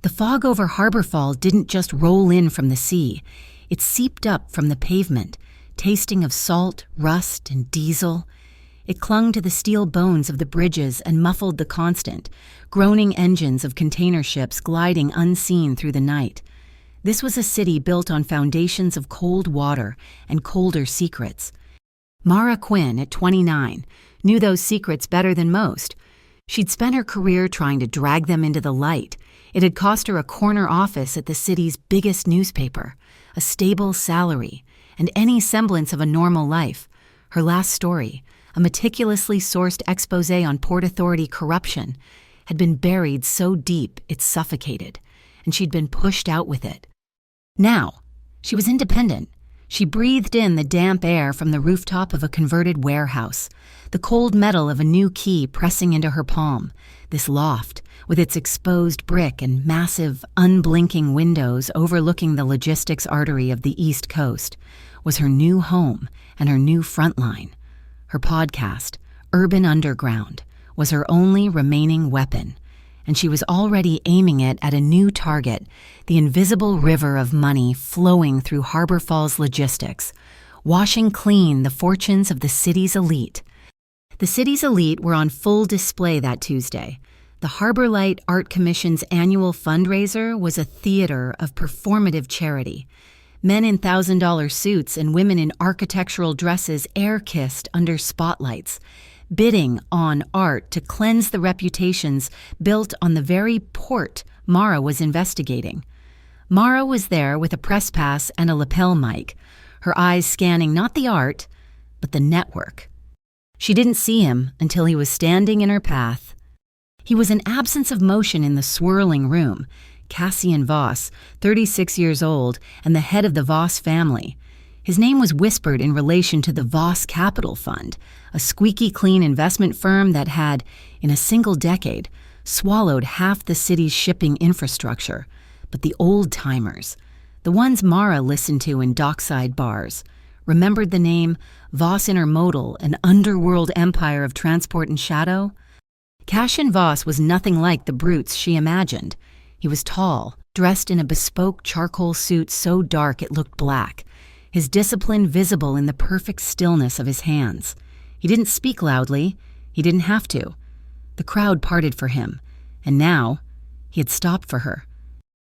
The fog over Harbor Fall didn't just roll in from the sea. It seeped up from the pavement, tasting of salt, rust, and diesel. It clung to the steel bones of the bridges and muffled the constant, groaning engines of container ships gliding unseen through the night. This was a city built on foundations of cold water and colder secrets. Mara Quinn, at 29, knew those secrets better than most. She'd spent her career trying to drag them into the light. It had cost her a corner office at the city's biggest newspaper, a stable salary, and any semblance of a normal life. Her last story, a meticulously sourced expose on Port Authority corruption, had been buried so deep it suffocated, and she'd been pushed out with it. Now, she was independent. She breathed in the damp air from the rooftop of a converted warehouse, the cold metal of a new key pressing into her palm. This loft, with its exposed brick and massive, unblinking windows overlooking the logistics artery of the East Coast, was her new home and her new front line. Her podcast, Urban Underground, was her only remaining weapon, and she was already aiming it at a new target, the invisible river of money flowing through Harbor Falls logistics, washing clean the fortunes of the city's elite. The city's elite were on full display that Tuesday. The Harbor Light Art Commission's annual fundraiser was a theater of performative charity. Men in $1,000 suits and women in architectural dresses air-kissed under spotlights, bidding on art to cleanse the reputations built on the very port Mara was investigating. Mara was there with a press pass and a lapel mic, her eyes scanning not the art, but the network. She didn't see him until he was standing in her path. He was an absence of motion in the swirling room, Cassian Voss, 36 years old and the head of the Voss family. His name was whispered in relation to the Voss Capital Fund, a squeaky clean investment firm that had, in a single decade, swallowed half the city's shipping infrastructure. But the old-timers, the ones Mara listened to in dockside bars, remembered the name Voss Intermodal, an underworld empire of transport and shadow. Cassian Voss was nothing like the brutes she imagined. He was tall, dressed in a bespoke charcoal suit so dark it looked black, his discipline visible in the perfect stillness of his hands. He didn't speak loudly. He didn't have to. The crowd parted for him, and now he had stopped for her.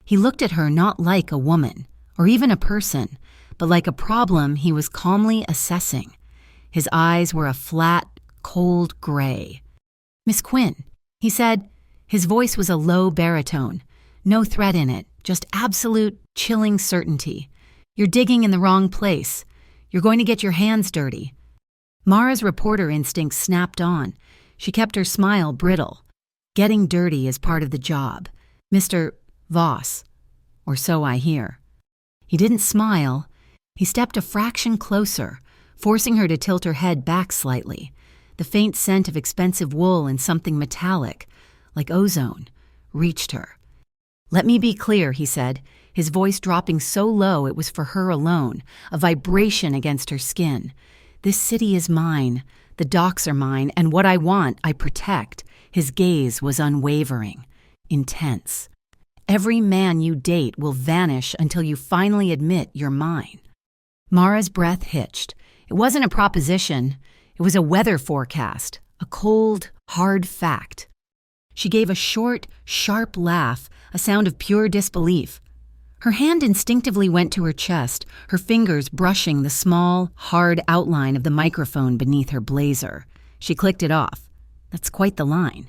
He looked at her not like a woman, or even a person, but like a problem he was calmly assessing. His eyes were a flat, cold gray. "Miss Quinn," he said. His voice was a low baritone. No threat in it, just absolute, chilling certainty. "You're digging in the wrong place. You're going to get your hands dirty." Mara's reporter instinct snapped on. She kept her smile brittle. Getting dirty is part of the job. "Mr. Voss, or so I hear." He didn't smile. He stepped a fraction closer, forcing her to tilt her head back slightly. The faint scent of expensive wool and something metallic, like ozone, reached her. "Let me be clear," he said, his voice dropping so low it was for her alone, a vibration against her skin. "This city is mine, the docks are mine, and what I want, I protect." His gaze was unwavering, intense. "Every man you date will vanish until you finally admit you're mine." Mara's breath hitched. It wasn't a proposition. It was a weather forecast, a cold, hard fact. She gave a short, sharp laugh, a sound of pure disbelief. Her hand instinctively went to her chest, her fingers brushing the small, hard outline of the microphone beneath her blazer. She clicked it off. That's quite the line.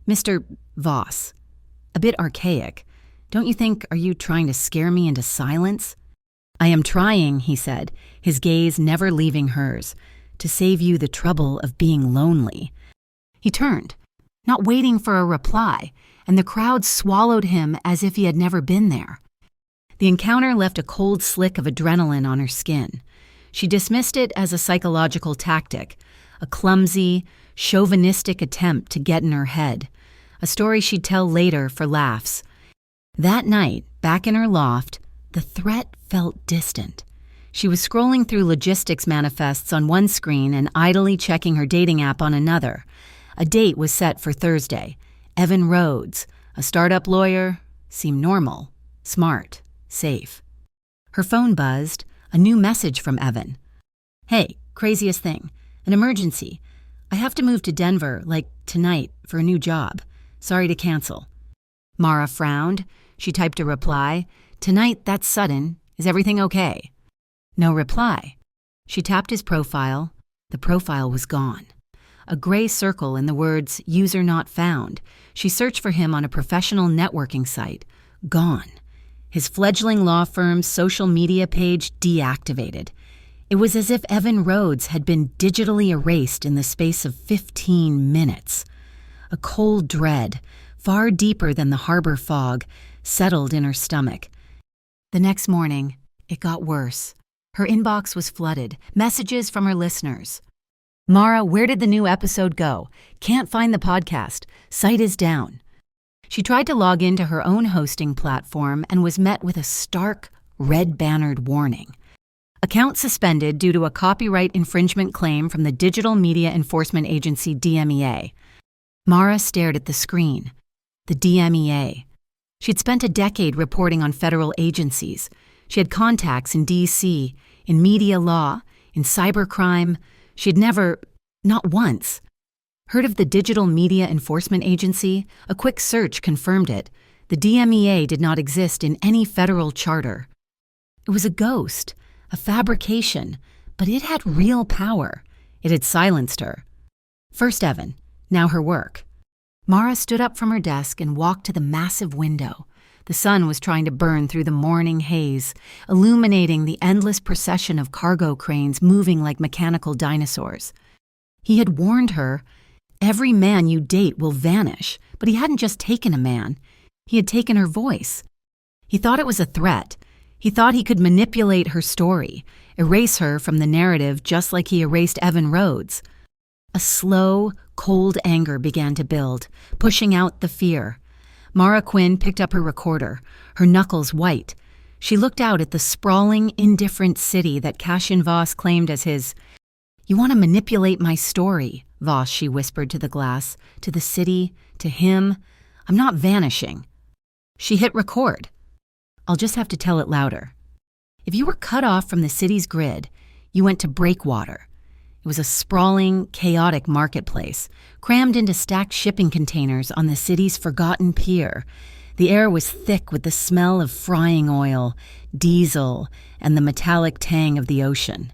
"Mr. Voss." A bit archaic. "Don't you think, are you trying to scare me into silence?" "I am trying," he said, his gaze never leaving hers, "to save you the trouble of being lonely." He turned, not waiting for a reply, and the crowd swallowed him as if he had never been there. The encounter left a cold slick of adrenaline on her skin. She dismissed it as a psychological tactic, a clumsy, chauvinistic attempt to get in her head, a story she'd tell later for laughs. That night, back in her loft, the threat felt distant. She was scrolling through logistics manifests on one screen and idly checking her dating app on another. A date was set for Thursday. Evan Rhodes, a startup lawyer, seem normal, smart, safe. Her phone buzzed, a new message from Evan. "Hey, craziest thing. An emergency. I have to move to Denver, like tonight, for a new job. Sorry to cancel." Mara frowned. She typed a reply. "Tonight, that's sudden. Is everything okay?" No reply. She tapped his profile. The profile was gone. A gray circle in the words, "User not found." She searched for him on a professional networking site. Gone. His fledgling law firm's social media page deactivated. It was as if Evan Rhodes had been digitally erased in the space of 15 minutes. A cold dread, far deeper than the harbor fog, settled in her stomach. The next morning, it got worse. Her inbox was flooded, messages from her listeners. "Mara, where did the new episode go? Can't find the podcast. Site is down." She tried to log into her own hosting platform and was met with a stark, red-bannered warning. Account suspended due to a copyright infringement claim from the Digital Media Enforcement Agency DMEA. Mara stared at the screen. The DMEA. She'd spent a decade reporting on federal agencies. She had contacts in D.C., in media law, in cybercrime. She'd never, not once, heard of the Digital Media Enforcement Agency. A quick search confirmed it. The DMEA did not exist in any federal charter. It was a ghost, a fabrication, but it had real power. It had silenced her. First Evan, now her work. Mara stood up from her desk and walked to the massive window. The sun was trying to burn through the morning haze, illuminating the endless procession of cargo cranes moving like mechanical dinosaurs. He had warned her, every man you date will vanish, but he hadn't just taken a man. He had taken her voice. He thought it was a threat. He thought he could manipulate her story, erase her from the narrative just like he erased Evan Rhodes. A slow, cold anger began to build, pushing out the fear. Mara Quinn picked up her recorder, her knuckles white. She looked out at the sprawling, indifferent city that Cassian Voss claimed as his. "You want to manipulate my story, Voss," she whispered to the glass, to the city, to him. "I'm not vanishing." She hit record. "I'll just have to tell it louder. If you were cut off from the city's grid, you went to breakwater. It was a sprawling, chaotic marketplace, crammed into stacked shipping containers on the city's forgotten pier. The air was thick with the smell of frying oil, diesel, and the metallic tang of the ocean.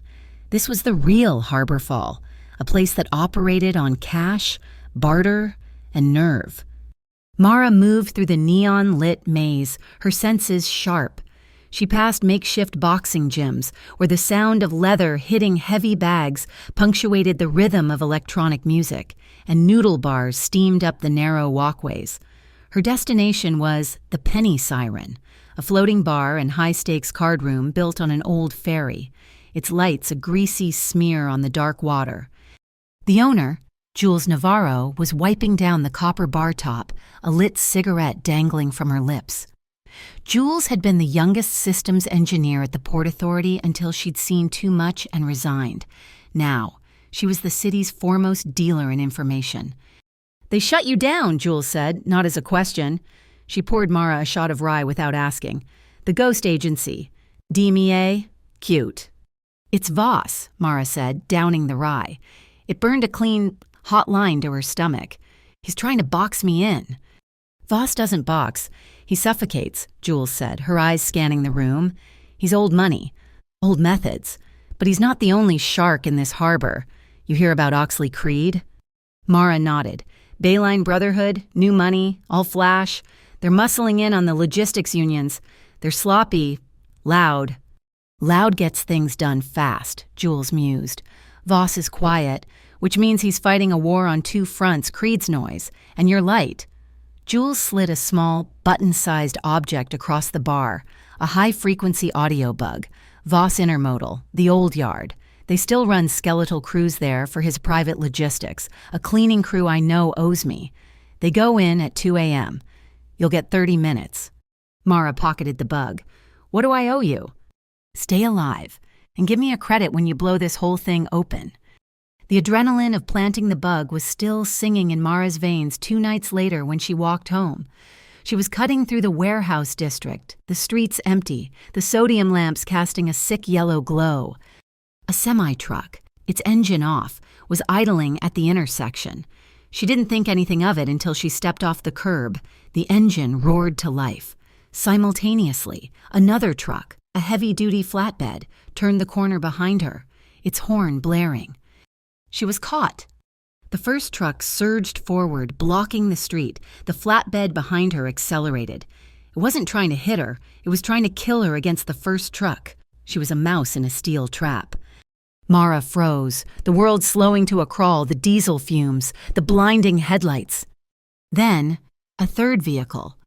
This was the real Harbor Fall, a place that operated on cash, barter, and nerve. Mara moved through the neon-lit maze, her senses sharp. She passed makeshift boxing gyms, where the sound of leather hitting heavy bags punctuated the rhythm of electronic music, and noodle bars steamed up the narrow walkways. Her destination was the Penny Siren, a floating bar and high-stakes card room built on an old ferry, its lights a greasy smear on the dark water. The owner, Jules Navarro, was wiping down the copper bar top, a lit cigarette dangling from her lips. Jules had been the youngest systems engineer at the Port Authority until she'd seen too much and resigned. Now, she was the city's foremost dealer in information. "They shut you down," Jules said, not as a question. She poured Mara a shot of rye without asking. "The ghost agency. DMEA? Cute." "It's Voss," Mara said, downing the rye. It burned a clean, hot line to her stomach. "He's trying to box me in." "Voss doesn't box. He suffocates," Jules said, her eyes scanning the room. "He's old money, old methods. But he's not the only shark in this harbor. You hear about Oxley Creed?" Mara nodded. "Bayline Brotherhood, new money, all flash. They're muscling in on the logistics unions. They're sloppy, loud." "Loud gets things done fast," Jules mused. "Voss is quiet, which means he's fighting a war on two fronts, Creed's noise, and you're light." Jules slid a small, button-sized object across the bar, a high-frequency audio bug. Voss Intermodal, the old yard. They still run skeletal crews there for his private logistics, a cleaning crew I know owes me. They go in at 2 a.m. You'll get 30 minutes. Mara pocketed the bug. "What do I owe you?" "Stay alive, and give me a credit when you blow this whole thing open." The adrenaline of planting the bug was still singing in Mara's veins 2 nights later when she walked home. She was cutting through the warehouse district, the streets empty, the sodium lamps casting a sick yellow glow. A semi-truck, its engine off, was idling at the intersection. She didn't think anything of it until she stepped off the curb. The engine roared to life. Simultaneously, another truck, a heavy-duty flatbed, turned the corner behind her, its horn blaring. She was caught. The first truck surged forward, blocking the street. The flatbed behind her accelerated. It wasn't trying to hit her. It was trying to kill her against the first truck. She was a mouse in a steel trap. Mara froze, the world slowing to a crawl, the diesel fumes, the blinding headlights. Then, a third vehicle.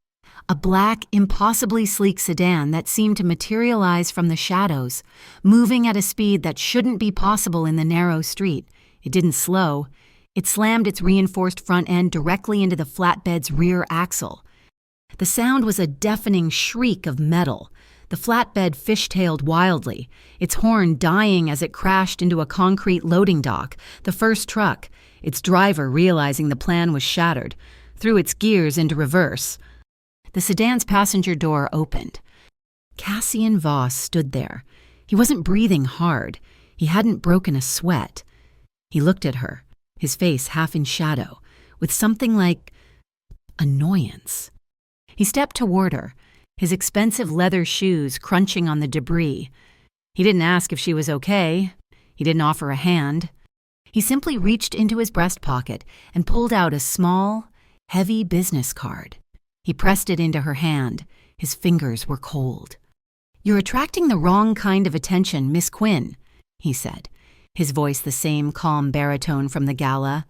A black, impossibly sleek sedan that seemed to materialize from the shadows, moving at a speed that shouldn't be possible in the narrow street. It didn't slow. It slammed its reinforced front end directly into the flatbed's rear axle. The sound was a deafening shriek of metal. The flatbed fishtailed wildly, its horn dying as it crashed into a concrete loading dock. The first truck, its driver realizing the plan was shattered, threw its gears into reverse. The sedan's passenger door opened. Cassian Voss stood there. He wasn't breathing hard. He hadn't broken a sweat. He looked at her, his face half in shadow, with something like annoyance. He stepped toward her, his expensive leather shoes crunching on the debris. He didn't ask if she was okay. He didn't offer a hand. He simply reached into his breast pocket and pulled out a small, heavy business card. He pressed it into her hand. His fingers were cold. "You're attracting the wrong kind of attention, Miss Quinn," he said, his voice the same calm baritone from the gala.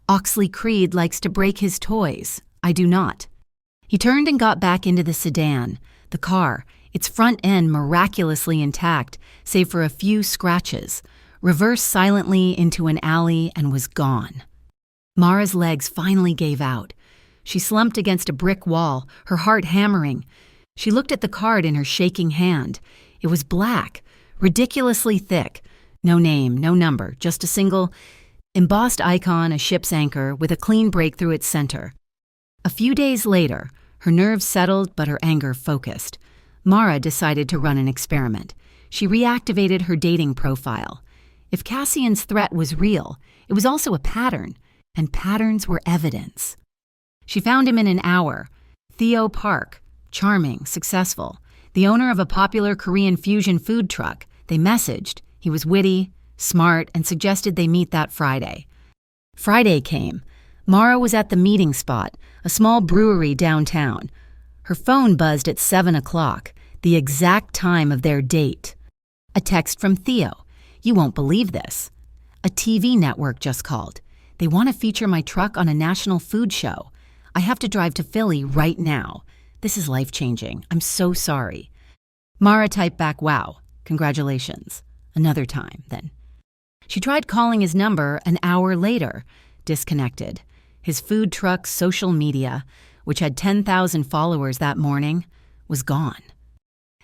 "Oxley Creed likes to break his toys. I do not." He turned and got back into the sedan, the car, its front end miraculously intact, save for a few scratches, reversed silently into an alley and was gone. Mara's legs finally gave out. She slumped against a brick wall, her heart hammering. She looked at the card in her shaking hand. It was black, ridiculously thick. No name, no number, just a single, embossed icon, a ship's anchor, with a clean break through its center. A few days later, her nerves settled but her anger focused. Mara decided to run an experiment. She reactivated her dating profile. If Cassian's threat was real, it was also a pattern, and patterns were evidence. She found him in an hour. Theo Park, charming, successful, the owner of a popular Korean fusion food truck. They messaged. He was witty, smart, and suggested they meet that Friday. Friday came. Mara was at the meeting spot, a small brewery downtown. Her phone buzzed at 7 o'clock, the exact time of their date. A text from Theo. "You won't believe this. A TV network just called. They want to feature my truck on a national food show. I have to drive to Philly right now. This is life-changing. I'm so sorry." Mara typed back, "Wow, congratulations." Another time, then. She tried calling his number an hour later. Disconnected. His food truck's social media, which had 10,000 followers that morning, was gone.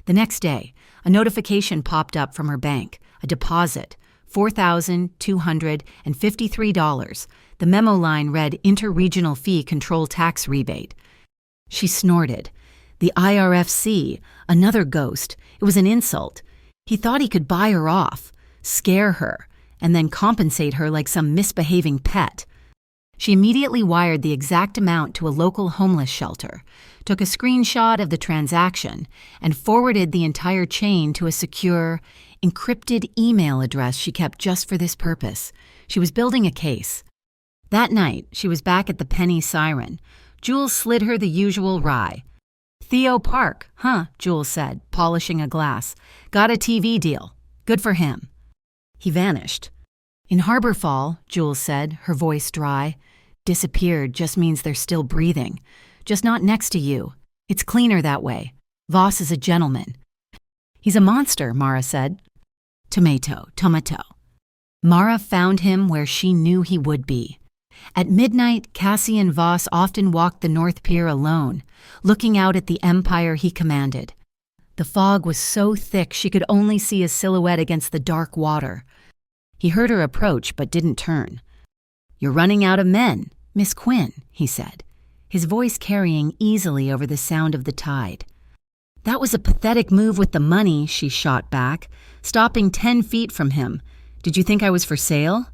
The next day, a notification popped up from her bank, a deposit, $4,253. The memo line read Interregional Fee Control Tax Rebate. She snorted. The IRFC, another ghost. It was an insult. He thought he could buy her off, scare her, and then compensate her like some misbehaving pet. She immediately wired the exact amount to a local homeless shelter, took a screenshot of the transaction, and forwarded the entire chain to a secure, encrypted email address she kept just for this purpose. She was building a case. That night, she was back at the Penny Siren. Jules slid her the usual rye. "Theo Park, huh?" Jules said, polishing a glass. "Got a TV deal. Good for him." He vanished. "In Harbor Fall," Jules said, her voice dry. "Disappeared just means they're still breathing. Just not next to you. It's cleaner that way. Voss is a gentleman." "He's a monster," Mara said. Tomato. Mara found him where she knew he would be. At midnight, Cassian Voss often walked the North Pier alone, looking out at the empire he commanded. The fog was so thick she could only see his silhouette against the dark water. He heard her approach but didn't turn. "You're running out of men, Miss Quinn," he said. his voice carrying easily over the sound of the tide. "That was a pathetic move with the money," she shot back, stopping 10 feet from him. "Did you think I was for sale?"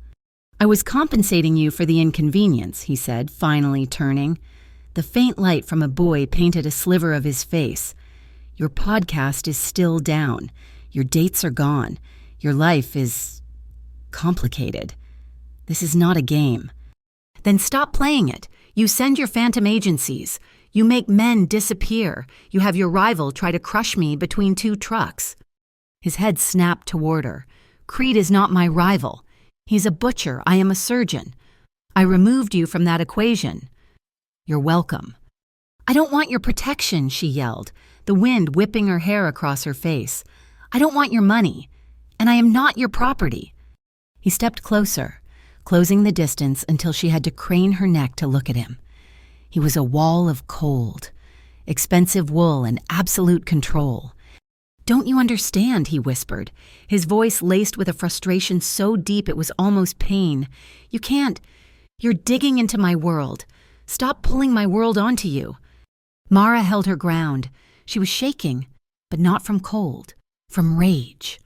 "I was compensating you for the inconvenience," he said, finally turning. The faint light from a buoy painted a sliver of his face. "Your podcast is still down. Your dates are gone. Your life is complicated. This is not a game." "Then stop playing it. You send your phantom agencies. You make men disappear. You have your rival try to crush me between 2 trucks." His head snapped toward her. "Creed is not my rival. He's a butcher. I am a surgeon. I removed you from that equation." "You're welcome." "I don't want your protection," she yelled, the wind whipping her hair across her face. "I don't want your money, and I am not your property." He stepped closer, closing the distance until she had to crane her neck to look at him. He was a wall of cold, expensive wool and absolute control. "Don't you understand?" he whispered, his voice laced with a frustration so deep it was almost pain. "You can't. You're digging into my world. Stop pulling my world onto you." Mara held her ground. She was shaking, but not from cold, from rage.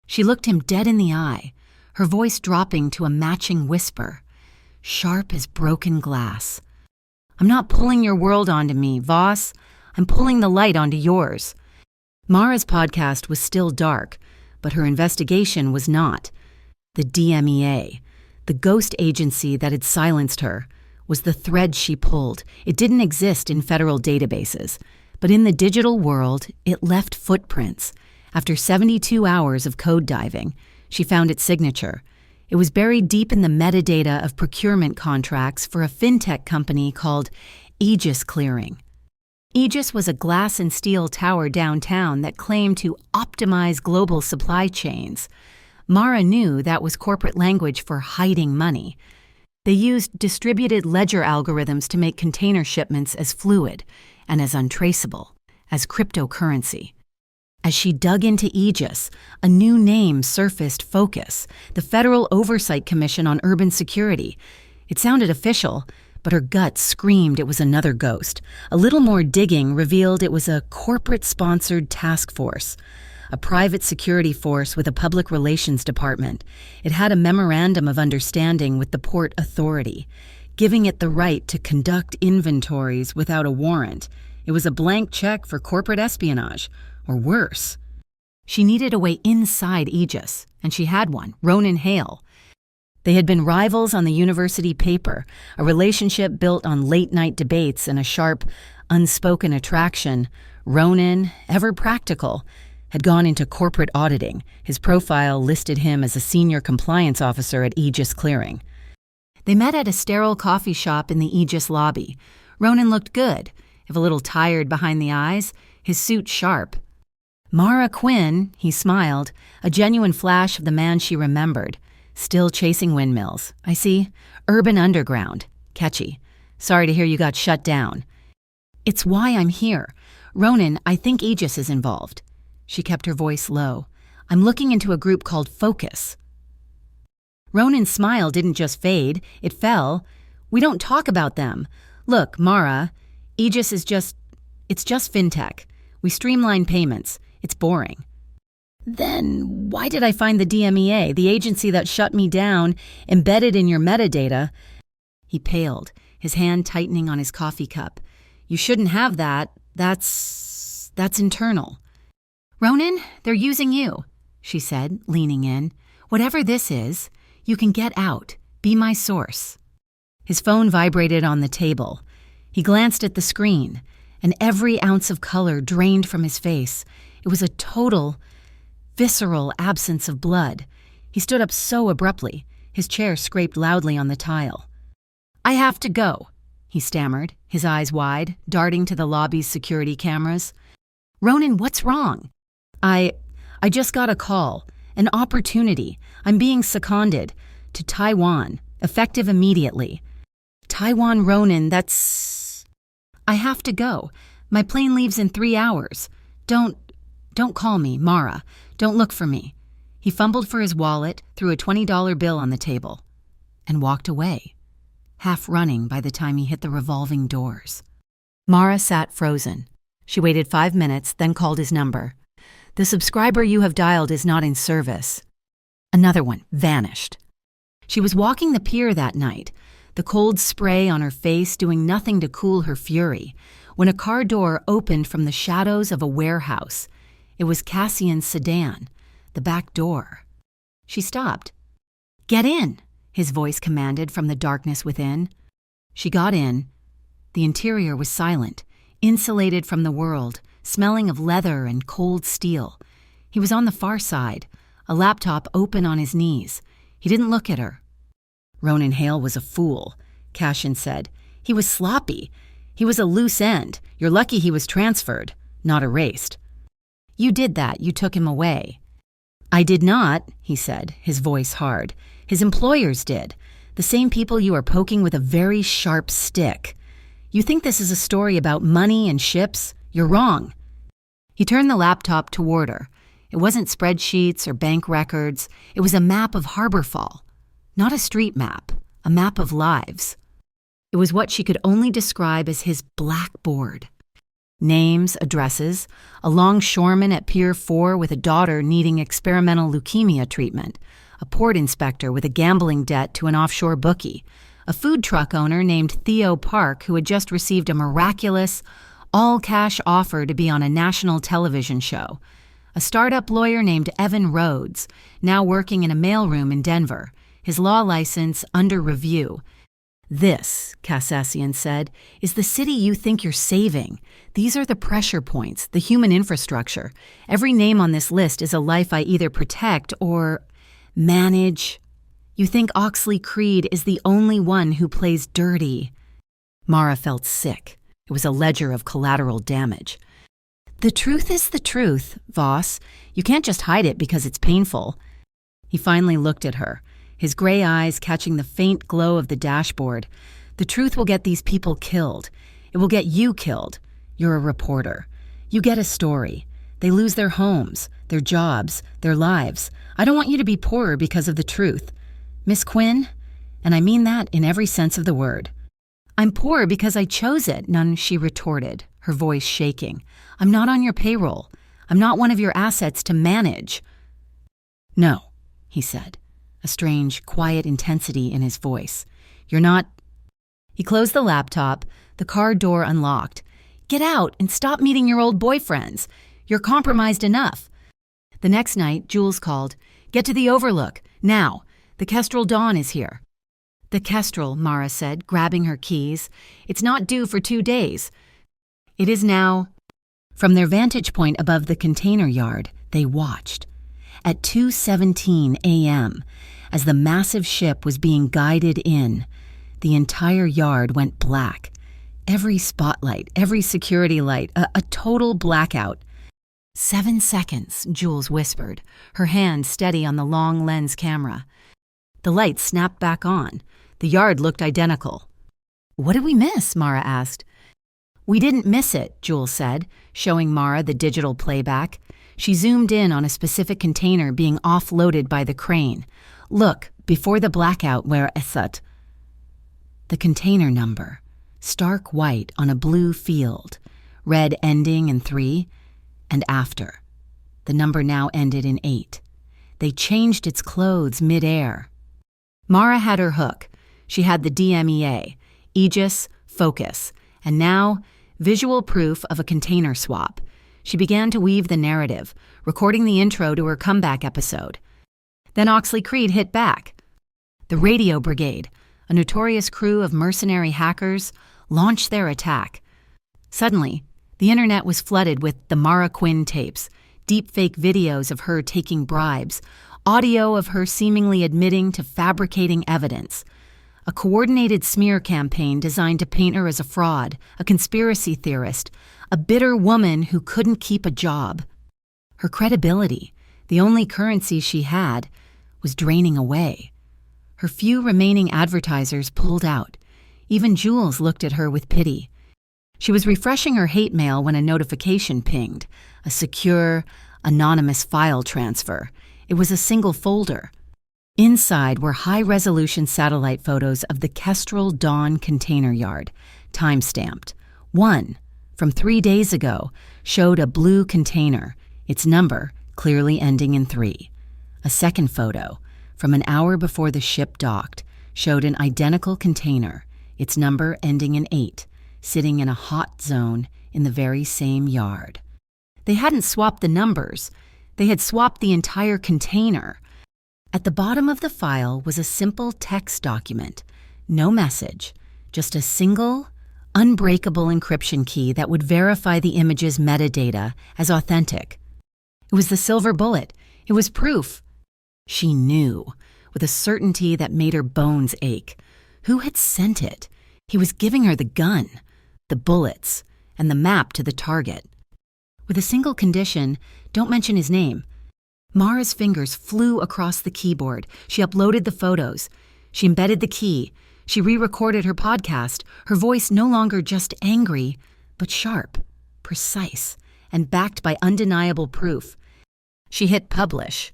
She looked him dead in the eye, her voice dropping to a matching whisper, sharp as broken glass. "I'm not pulling your world onto me, Voss. I'm pulling the light onto yours." Mara's podcast was still dark, but her investigation was not. The DMEA, the ghost agency that had silenced her, was the thread she pulled. It didn't exist in federal databases, but in the digital world, it left footprints. After 72 hours of code diving, she found its signature. It was buried deep in the metadata of procurement contracts for a fintech company called Aegis Clearing. Aegis was a glass and steel tower downtown that claimed to optimize global supply chains. Mara knew that was corporate language for hiding money. They used distributed ledger algorithms to make container shipments as fluid and as untraceable as cryptocurrency. As she dug into Aegis, a new name surfaced: Focus, the Federal Oversight Commission on Urban Security. It sounded official, but her gut screamed it was another ghost. A little more digging revealed it was a corporate-sponsored task force, a private security force with a public relations department. It had a memorandum of understanding with the Port Authority, giving it the right to conduct inventories without a warrant. It was a blank check for corporate espionage, or worse. She needed a way inside Aegis, and she had one, Ronan Hale. They had been rivals on the university paper, a relationship built on late-night debates and a sharp, unspoken attraction. Ronan, ever practical, had gone into corporate auditing. His profile listed him as a senior compliance officer at Aegis Clearing. They met at a sterile coffee shop in the Aegis lobby. Ronan looked good, if a little tired behind the eyes, his suit sharp. "Mara Quinn," he smiled, a genuine flash of the man she remembered. "Still chasing windmills. I see. Urban Underground. Catchy. Sorry to hear you got shut down." "It's why I'm here. Ronan, I think Aegis is involved." She kept her voice low. "I'm looking into a group called Focus." Ronan's smile didn't just fade, it fell. "We don't talk about them. Look, Mara, Aegis is it's just fintech. We streamline payments. It's boring." "Then why did I find the DMEA, the agency that shut me down, embedded in your metadata?" He paled, his hand tightening on his coffee cup. "You shouldn't have that. That's internal." "Ronan, they're using you," she said, leaning in. "Whatever this is, you can get out. Be my source." His phone vibrated on the table. He glanced at the screen, and every ounce of color drained from his face. It was a total, visceral absence of blood. He stood up so abruptly, his chair scraped loudly on the tile. "I have to go," he stammered, his eyes wide, darting to the lobby's security cameras. "Ronan, what's wrong?" I just got a call, an opportunity. I'm being seconded to Taiwan, effective immediately." "Taiwan, Ronan, that's..." "I have to go. My plane leaves in 3 hours. Don't call me, Mara. Don't look for me." He fumbled for his wallet, threw a $20 bill on the table, and walked away. half running by the time he hit the revolving doors. Mara sat frozen. She waited 5 minutes, then called his number. "The subscriber you have dialed is not in service." Another one vanished. She was walking the pier that night, the cold spray on her face doing nothing to cool her fury, when a car door opened from the shadows of a warehouse. It was Cassian's sedan, the back door. She stopped. "Get in," his voice commanded from the darkness within. She got in. The interior was silent, insulated from the world, smelling of leather and cold steel. He was on the far side, a laptop open on his knees. He didn't look at her. "Ronan Hale was a fool," Cassian said. "He was sloppy. He was a loose end. You're lucky he was transferred, not erased." "You did that. You took him away." "I did not," he said, his voice hard. "His employers did. The same people you are poking with a very sharp stick. You think this is a story about money and ships? You're wrong." He turned the laptop toward her. It wasn't spreadsheets or bank records. It was a map of Harborfall. Not a street map, a map of lives. It was what she could only describe as his blackboard. Names, addresses, a longshoreman at Pier 4 with a daughter needing experimental leukemia treatment, a port inspector with a gambling debt to an offshore bookie, a food truck owner named Theo Park who had just received a miraculous, all-cash offer to be on a national television show, a startup lawyer named Evan Rhodes, now working in a mailroom in Denver, his law license under review. "This," Cassian said, "is the city you think you're saving. These are the pressure points, the human infrastructure. Every name on this list is a life I either protect or manage. You think Oxley Creed is the only one who plays dirty." Mara felt sick. It was a ledger of collateral damage. "The truth is the truth, Voss. You can't just hide it because it's painful." He finally looked at her, his gray eyes catching the faint glow of the dashboard. "The truth will get these people killed. It will get you killed. You're a reporter. You get a story. They lose their homes, their jobs, their lives. I don't want you to be poorer because of the truth. Miss Quinn, and I mean that in every sense of the word." "I'm poor because I chose it," she retorted, her voice shaking. "I'm not on your payroll. I'm not one of your assets to manage." "No," he said, a strange, quiet intensity in his voice. "You're not—" He closed the laptop, the car door unlocked. "Get out and stop meeting your old boyfriends. You're compromised enough." The next night, Jules called. "Get to the Overlook, now. The Kestrel Dawn is here." "The Kestrel," Mara said, grabbing her keys. "It's not due for 2 days." "It is now." From their vantage point above the container yard, they watched. At 2:17 a.m., as the massive ship was being guided in, the entire yard went black. Every spotlight, every security light, a total blackout. 7 seconds, Jules whispered, her hand steady on the long lens camera. The lights snapped back on. The yard looked identical. "What did we miss?" Mara asked. "We didn't miss it," Jules said, showing Mara the digital playback. She zoomed in on a specific container being offloaded by the crane. "Look, before the blackout where Esat." The container number, stark white on a blue field, red ending in 3, and after. The number now ended in 8. They changed its clothes mid-air. Mara had her hook. She had the DMEA, Aegis, Focus, and now visual proof of a container swap. She began to weave the narrative, recording the intro to her comeback episode. Then Oxley Creed hit back. The Radio Brigade, a notorious crew of mercenary hackers, launched their attack. Suddenly, the internet was flooded with the Mara Quinn tapes, deepfake videos of her taking bribes, audio of her seemingly admitting to fabricating evidence. A coordinated smear campaign designed to paint her as a fraud, a conspiracy theorist, a bitter woman who couldn't keep a job. Her credibility, the only currency she had, was draining away. Her few remaining advertisers pulled out. Even Jules looked at her with pity. She was refreshing her hate mail when a notification pinged, a secure, anonymous file transfer. It was a single folder. Inside were high-resolution satellite photos of the Kestrel Dawn container yard, time-stamped. One, from 3 days ago, showed a blue container, its number clearly ending in 3. A second photo, from an hour before the ship docked, showed an identical container, its number ending in 8, sitting in a hot zone in the very same yard. They hadn't swapped the numbers. They had swapped the entire container. At the bottom of the file was a simple text document, no message, just a single, unbreakable encryption key that would verify the image's metadata as authentic. It was the silver bullet. It was proof. She knew, with a certainty that made her bones ache. Who had sent it? He was giving her the gun, the bullets, and the map to the target. With a single condition, don't mention his name. Mara's fingers flew across the keyboard. She uploaded the photos. She embedded the key. She re-recorded her podcast, her voice no longer just angry, but sharp, precise, and backed by undeniable proof. She hit publish.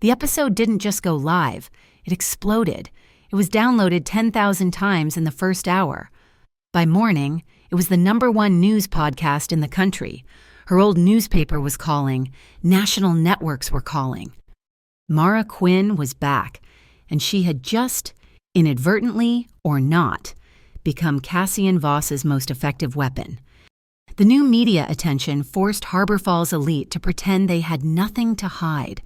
The episode didn't just go live. It exploded. It was downloaded 10,000 times in the first hour. By morning, it was the #1 news podcast in the country. Her old newspaper was calling. National networks were calling. Mara Quinn was back, and she had just, inadvertently or not, become Cassian Voss's most effective weapon. The new media attention forced Harbor Falls elite to pretend they had nothing to hide.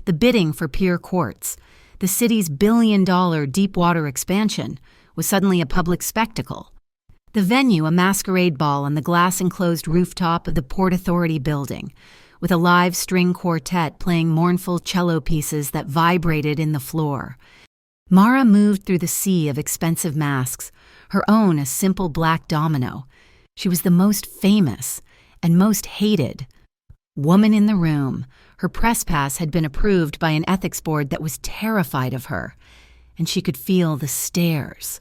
The bidding for Pier Quartz, the city's billion-dollar deep-water expansion, was suddenly a public spectacle. The venue a masquerade ball on the glass-enclosed rooftop of the Port Authority building, with a live string quartet playing mournful cello pieces that vibrated in the floor. Mara moved through the sea of expensive masks, her own a simple black domino. She was the most famous and most hated woman in the room. Her press pass had been approved by an ethics board that was terrified of her, and she could feel the stares.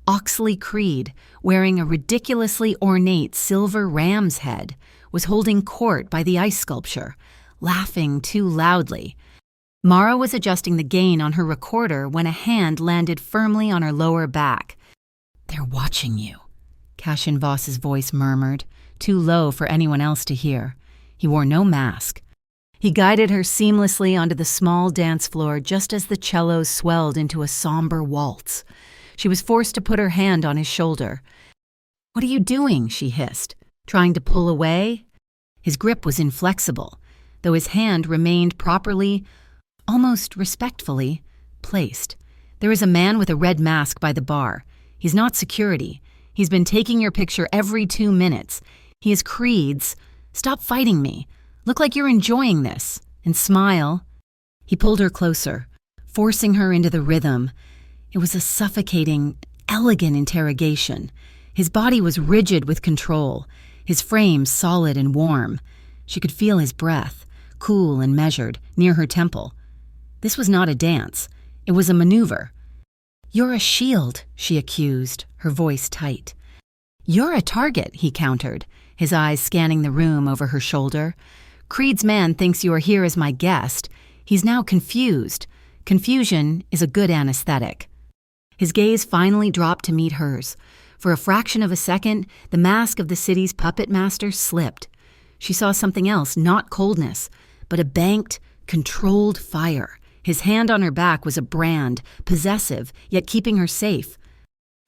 Oxley Creed, wearing a ridiculously ornate silver ram's head, was holding court by the ice sculpture, laughing too loudly. Mara was adjusting the gain on her recorder when a hand landed firmly on her lower back. "They're watching you," Cassian Voss's voice murmured, too low for anyone else to hear. He wore no mask. He guided her seamlessly onto the small dance floor just as the cellos swelled into a somber waltz. She was forced to put her hand on his shoulder. "What are you doing?" she hissed, trying to pull away. His grip was inflexible, though his hand remained properly, almost respectfully, placed. "There is a man with a red mask by the bar. He's not security. He's been taking your picture every 2 minutes. He is Creed's. Stop fighting me. Look like you're enjoying this. And smile." He pulled her closer, forcing her into the rhythm. It was a suffocating, elegant interrogation. His body was rigid with control, his frame solid and warm. She could feel his breath, cool and measured, near her temple. This was not a dance. It was a maneuver. "You're a shield," she accused, her voice tight. "You're a target," he countered, his eyes scanning the room over her shoulder. "Creed's man thinks you are here as my guest. He's now confused. Confusion is a good anesthetic." His gaze finally dropped to meet hers. For a fraction of a second, the mask of the city's puppet master slipped. She saw something else, not coldness, but a banked, controlled fire. His hand on her back was a brand, possessive, yet keeping her safe.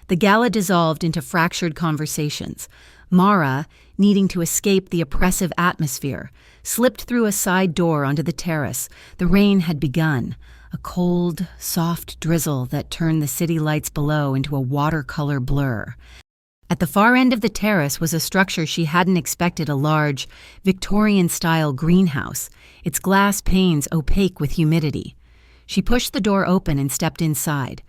The gala dissolved into fractured conversations. Mara, needing to escape the oppressive atmosphere, slipped through a side door onto the terrace. The rain had begun, a cold, soft drizzle that turned the city lights below into a watercolor blur. At the far end of the terrace was a structure she hadn't expected, a large, Victorian-style greenhouse, its glass panes opaque with humidity. She pushed the door open and stepped inside.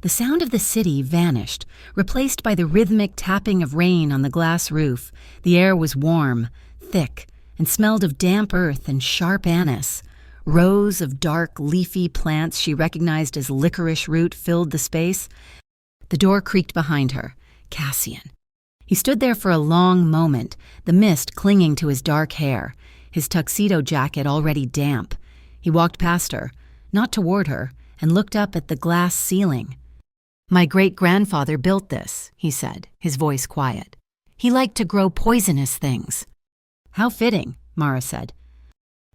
The sound of the city vanished, replaced by the rhythmic tapping of rain on the glass roof. The air was warm, thick, and smelled of damp earth and sharp anise. Rows of dark, leafy plants she recognized as licorice root filled the space. The door creaked behind her. Cassian. He stood there for a long moment, the mist clinging to his dark hair, his tuxedo jacket already damp. He walked past her, not toward her, and looked up at the glass ceiling. "My great-grandfather built this," he said, his voice quiet. "He liked to grow poisonous things." "How fitting," Mara said.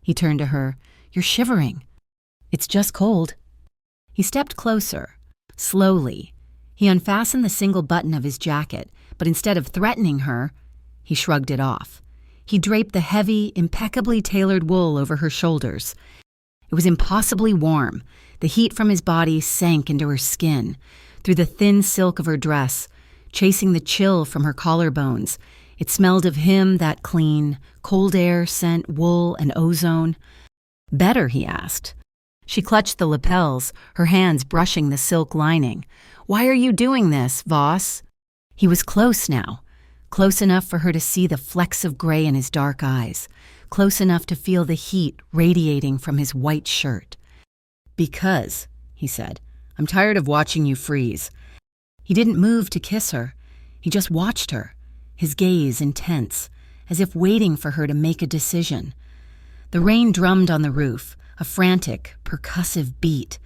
He turned to her. "You're shivering." "It's just cold." He stepped closer. Slowly, he unfastened the single button of his jacket, but instead of threatening her, he shrugged it off. He draped the heavy, impeccably tailored wool over her shoulders. It was impossibly warm. The heat from his body sank into her skin, through the thin silk of her dress, chasing the chill from her collarbones. It smelled of him, that clean, cold air scent, wool and ozone. "Better?" he asked. She clutched the lapels, her hands brushing the silk lining. "Why are you doing this, Voss?" He was close now, close enough for her to see the flecks of gray in his dark eyes, close enough to feel the heat radiating from his white shirt. "Because," he said, "I'm tired of watching you freeze." He didn't move to kiss her. He just watched her, his gaze intense, as if waiting for her to make a decision. The rain drummed on the roof, a frantic, percussive beat.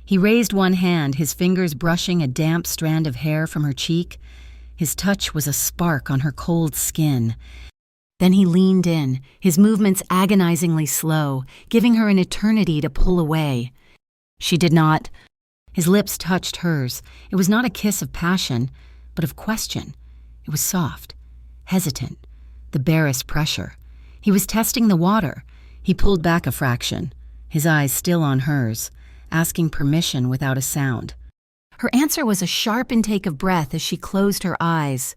He raised one hand, his fingers brushing a damp strand of hair from her cheek. His touch was a spark on her cold skin. Then he leaned in, his movements agonizingly slow, giving her an eternity to pull away. She did not. His lips touched hers. It was not a kiss of passion, but of question. It was soft, hesitant, the barest pressure. He was testing the water. He pulled back a fraction, his eyes still on hers, asking permission without a sound. Her answer was a sharp intake of breath as she closed her eyes.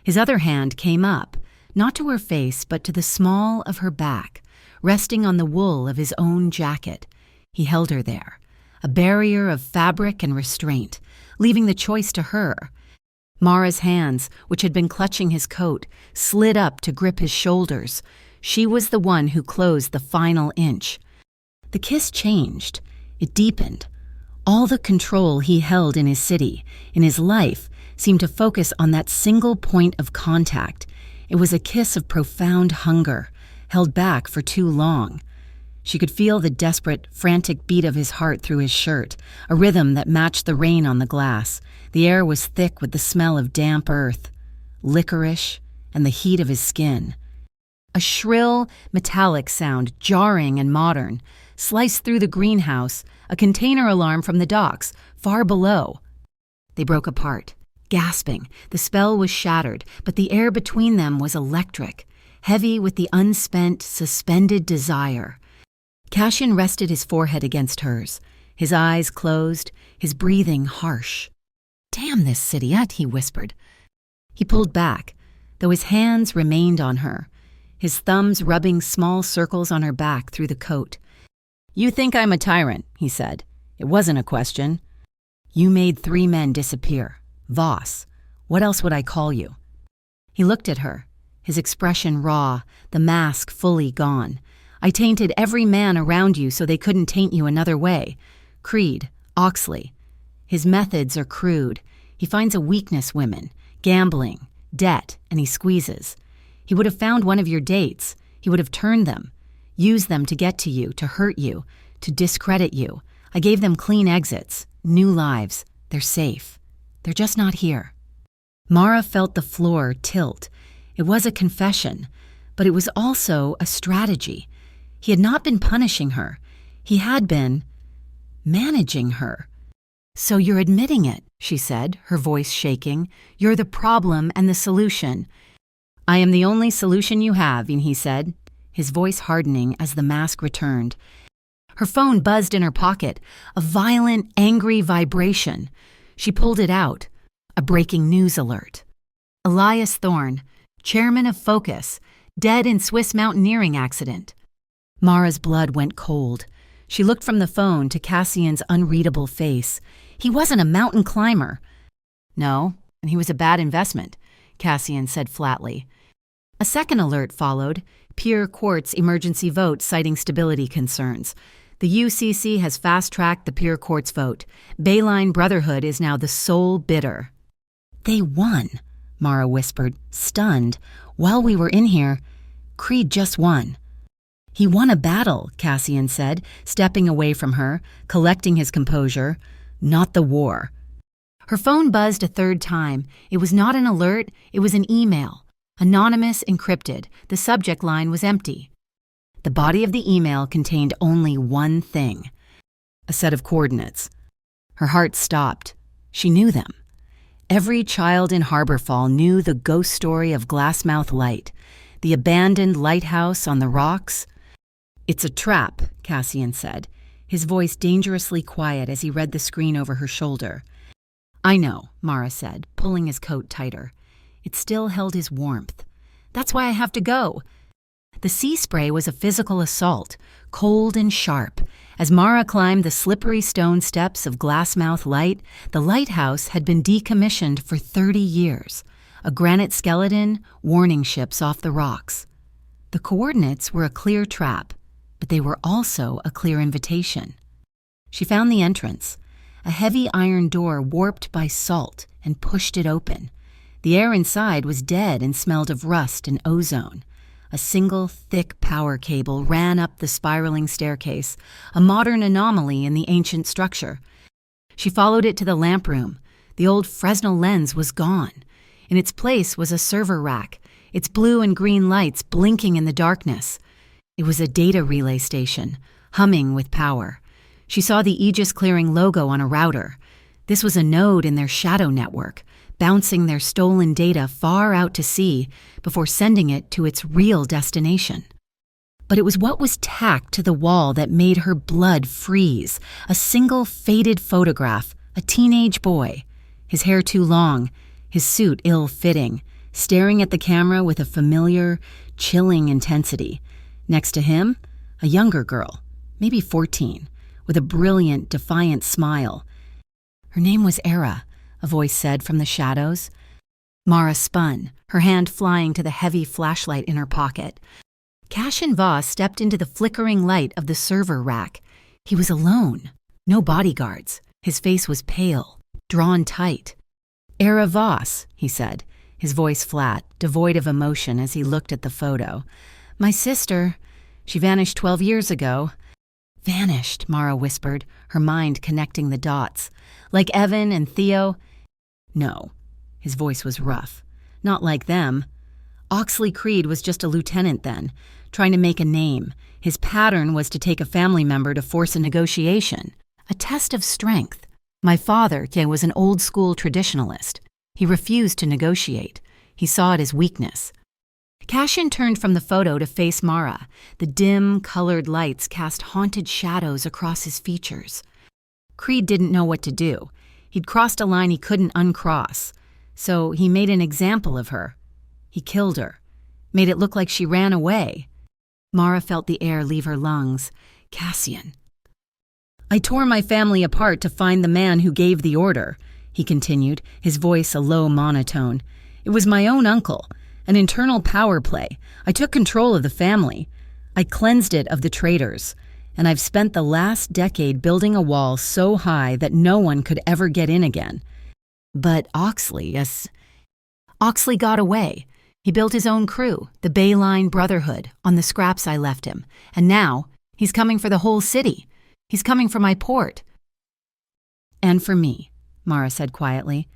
His other hand came up, not to her face but to the small of her back, resting on the wool of his own jacket. He held her there, a barrier of fabric and restraint, leaving the choice to her. Mara's hands, which had been clutching his coat, slid up to grip his shoulders. She was the one who closed the final inch. The kiss changed. It deepened. All the control he held in his city, in his life, seemed to focus on that single point of contact. It was a kiss of profound hunger, held back for too long. She could feel the desperate, frantic beat of his heart through his shirt, a rhythm that matched the rain on the glass. The air was thick with the smell of damp earth, licorice, and the heat of his skin. A shrill, metallic sound, jarring and modern, sliced through the greenhouse, a container alarm from the docks, far below. They broke apart, gasping. The spell was shattered, but the air between them was electric, heavy with the unspent, suspended desire. Cassian rested his forehead against hers, his eyes closed, his breathing harsh. "Damn this idiot," he whispered. He pulled back, though his hands remained on her, his thumbs rubbing small circles on her back through the coat. "You think I'm a tyrant," he said. "It wasn't a question. You made 3 men disappear. Voss. What else would I call you?" He looked at her, his expression raw, the mask fully gone. "I tainted every man around you so they couldn't taint you another way. Creed, Oxley. His methods are crude. He finds a weakness, women, gambling, debt, and he squeezes. He would have found one of your dates. He would have turned them, used them to get to you, to hurt you, to discredit you. I gave them clean exits, new lives. They're safe. They're just not here." Mara felt the floor tilt. It was a confession, but it was also a strategy. He had not been punishing her. He had been managing her. "So you're admitting it," she said, her voice shaking. "You're the problem and the solution." "I am the only solution you have," he said, his voice hardening as the mask returned. Her phone buzzed in her pocket, a violent, angry vibration. She pulled it out. A breaking news alert. Elias Thorne, chairman of Focus, dead in Swiss mountaineering accident. Mara's blood went cold. She looked from the phone to Cassian's unreadable face. He wasn't a mountain climber. "No, and he was a bad investment," Cassian said flatly. A second alert followed, Pure Quartz emergency vote citing stability concerns. The UCC has fast-tracked the Pure Quartz vote. Bayline Brotherhood is now the sole bidder. "They won," Mara whispered, stunned. "While we were in here, Creed just won." He won a battle, Cassian said, stepping away from her, collecting his composure. Not the war. Her phone buzzed a third time. It was not an alert, it was an email. Anonymous, encrypted. The subject line was empty. The body of the email contained only one thing: a set of coordinates. Her heart stopped. She knew them. Every child in Harborfall knew the ghost story of Glassmouth Light, the abandoned lighthouse on the rocks. "It's a trap," Cassian said, his voice dangerously quiet as he read the screen over her shoulder. "I know," Mara said, pulling his coat tighter. It still held his warmth. "That's why I have to go." The sea spray was a physical assault, cold and sharp. As Mara climbed the slippery stone steps of Glassmouth Light, the lighthouse had been decommissioned for 30 years. A granite skeleton, warning ships off the rocks. The coordinates were a clear trap, but they were also a clear invitation. She found the entrance, a heavy iron door warped by salt, and pushed it open. The air inside was dead and smelled of rust and ozone. A single, thick power cable ran up the spiraling staircase, a modern anomaly in the ancient structure. She followed it to the lamp room. The old Fresnel lens was gone. In its place was a server rack, its blue and green lights blinking in the darkness. It was a data relay station, humming with power. She saw the Aegis Clearing logo on a router. This was a node in their shadow network, bouncing their stolen data far out to sea before sending it to its real destination. But it was what was tacked to the wall that made her blood freeze. A single faded photograph, a teenage boy, his hair too long, his suit ill-fitting, staring at the camera with a familiar, chilling intensity. Next to him, a younger girl, maybe 14, with a brilliant, defiant smile. Her name was Era, a voice said from the shadows. Mara spun, her hand flying to the heavy flashlight in her pocket. Cassian Voss stepped into the flickering light of the server rack. He was alone, no bodyguards. His face was pale, drawn tight. "Era Voss," he said, his voice flat, devoid of emotion as he looked at the photo. "My sister, she vanished 12 years ago." "Vanished," Mara whispered, her mind connecting the dots. "Like Evan and Theo?" "No." His voice was rough. "Not like them. Oxley Creed was just a lieutenant then, trying to make a name. His pattern was to take a family member to force a negotiation, a test of strength. My father was an old-school traditionalist. He refused to negotiate. He saw it as weakness." Cassian turned from the photo to face Mara. The dim, colored lights cast haunted shadows across his features. Creed didn't know what to do. He'd crossed a line he couldn't uncross. So he made an example of her. He killed her, made it look like she ran away. Mara felt the air leave her lungs. Cassian. "I tore my family apart to find the man who gave the order," he continued, his voice a low monotone. "It was my own uncle, an internal power play. I took control of the family. I cleansed it of the traitors. And I've spent the last decade building a wall so high that no one could ever get in again. But Oxley got away. He built his own crew, the Bayline Brotherhood, on the scraps I left him. And now, he's coming for the whole city. He's coming for my port." "And for me," Mara said quietly.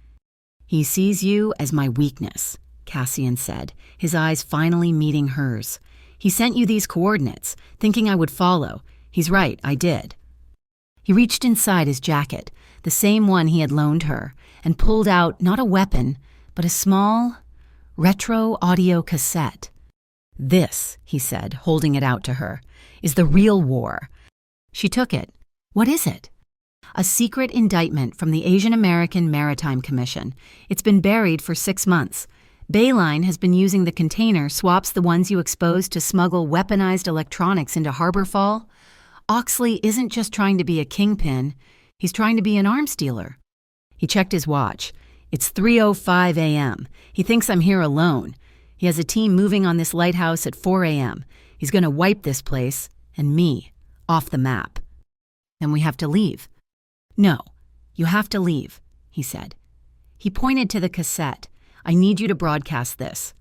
"He sees you as my weakness," Cassian said, his eyes finally meeting hers. "He sent you these coordinates, thinking I would follow. He's right, I did." He reached inside his jacket, the same one he had loaned her, and pulled out not a weapon, but a small, retro audio cassette. "This," he said, holding it out to her, "is the real war." She took it. "What is it?" "A secret indictment from the Asian American Maritime Commission. It's been buried for 6 months. Bayline has been using the container swaps the ones you exposed to smuggle weaponized electronics into Harborfall. Oxley isn't just trying to be a kingpin, he's trying to be an arms dealer." He checked his watch. "It's 3:05 a.m. He thinks I'm here alone. He has a team moving on this lighthouse at 4 a.m. He's going to wipe this place, and me, off the map." "Then we have to leave." "No, you have to leave," he said. He pointed to the cassette. "I need you to broadcast this.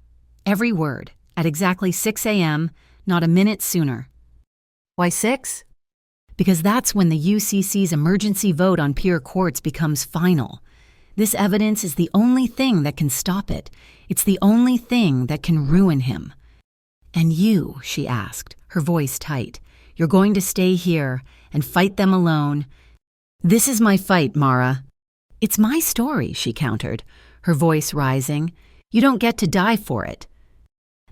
Every word, at exactly 6 a.m., not a minute sooner. Why 6? Because that's when the UCC's emergency vote on peer courts becomes final. This evidence is the only thing that can stop it. It's the only thing that can ruin him. And you, she asked, her voice tight, you're going to stay here and fight them alone. This is my fight, Mara. It's my story, she countered, her voice rising. You don't get to die for it.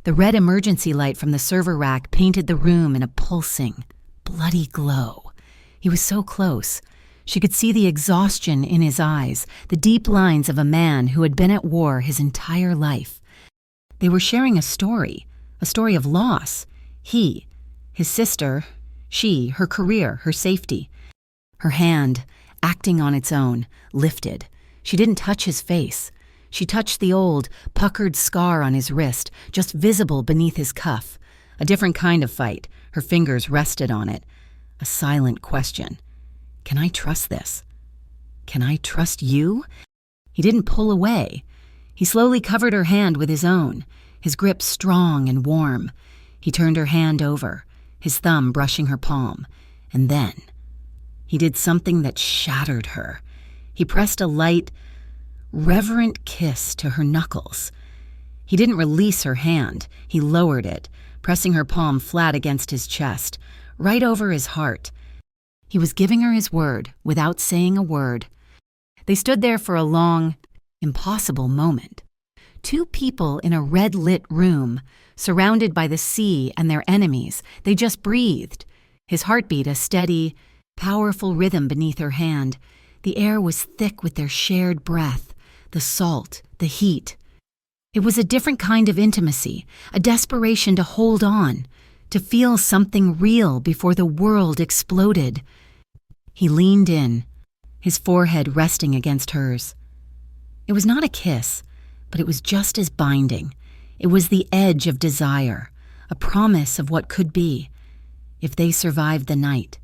The red emergency light from the server rack painted the room in a pulsing, bloody glow. He was so close. She could see the exhaustion in his eyes, the deep lines of a man who had been at war his entire life. They were sharing a story of loss. He, his sister, she, her career, her safety. Her hand, acting on its own, lifted. She didn't touch his face. She touched the old, puckered scar on his wrist, just visible beneath his cuff. A different kind of fight. Her fingers rested on it. A silent question. Can I trust this? Can I trust you? He didn't pull away. He slowly covered her hand with his own, his grip strong and warm. He turned her hand over, his thumb brushing her palm. And then he did something that shattered her. He pressed a light, reverent kiss to her knuckles. He didn't release her hand. He lowered it, pressing her palm flat against his chest, right over his heart. He was giving her his word without saying a word. They stood there for a long, impossible moment. Two people in a red-lit room, surrounded by the sea and their enemies. They just breathed. His heartbeat a steady, powerful rhythm beneath her hand. The air was thick with their shared breath, the salt, the heat. It was a different kind of intimacy, a desperation to hold on, to feel something real before the world exploded. He leaned in, his forehead resting against hers. It was not a kiss, but it was just as binding. It was the edge of desire, a promise of what could be, if they survived the night.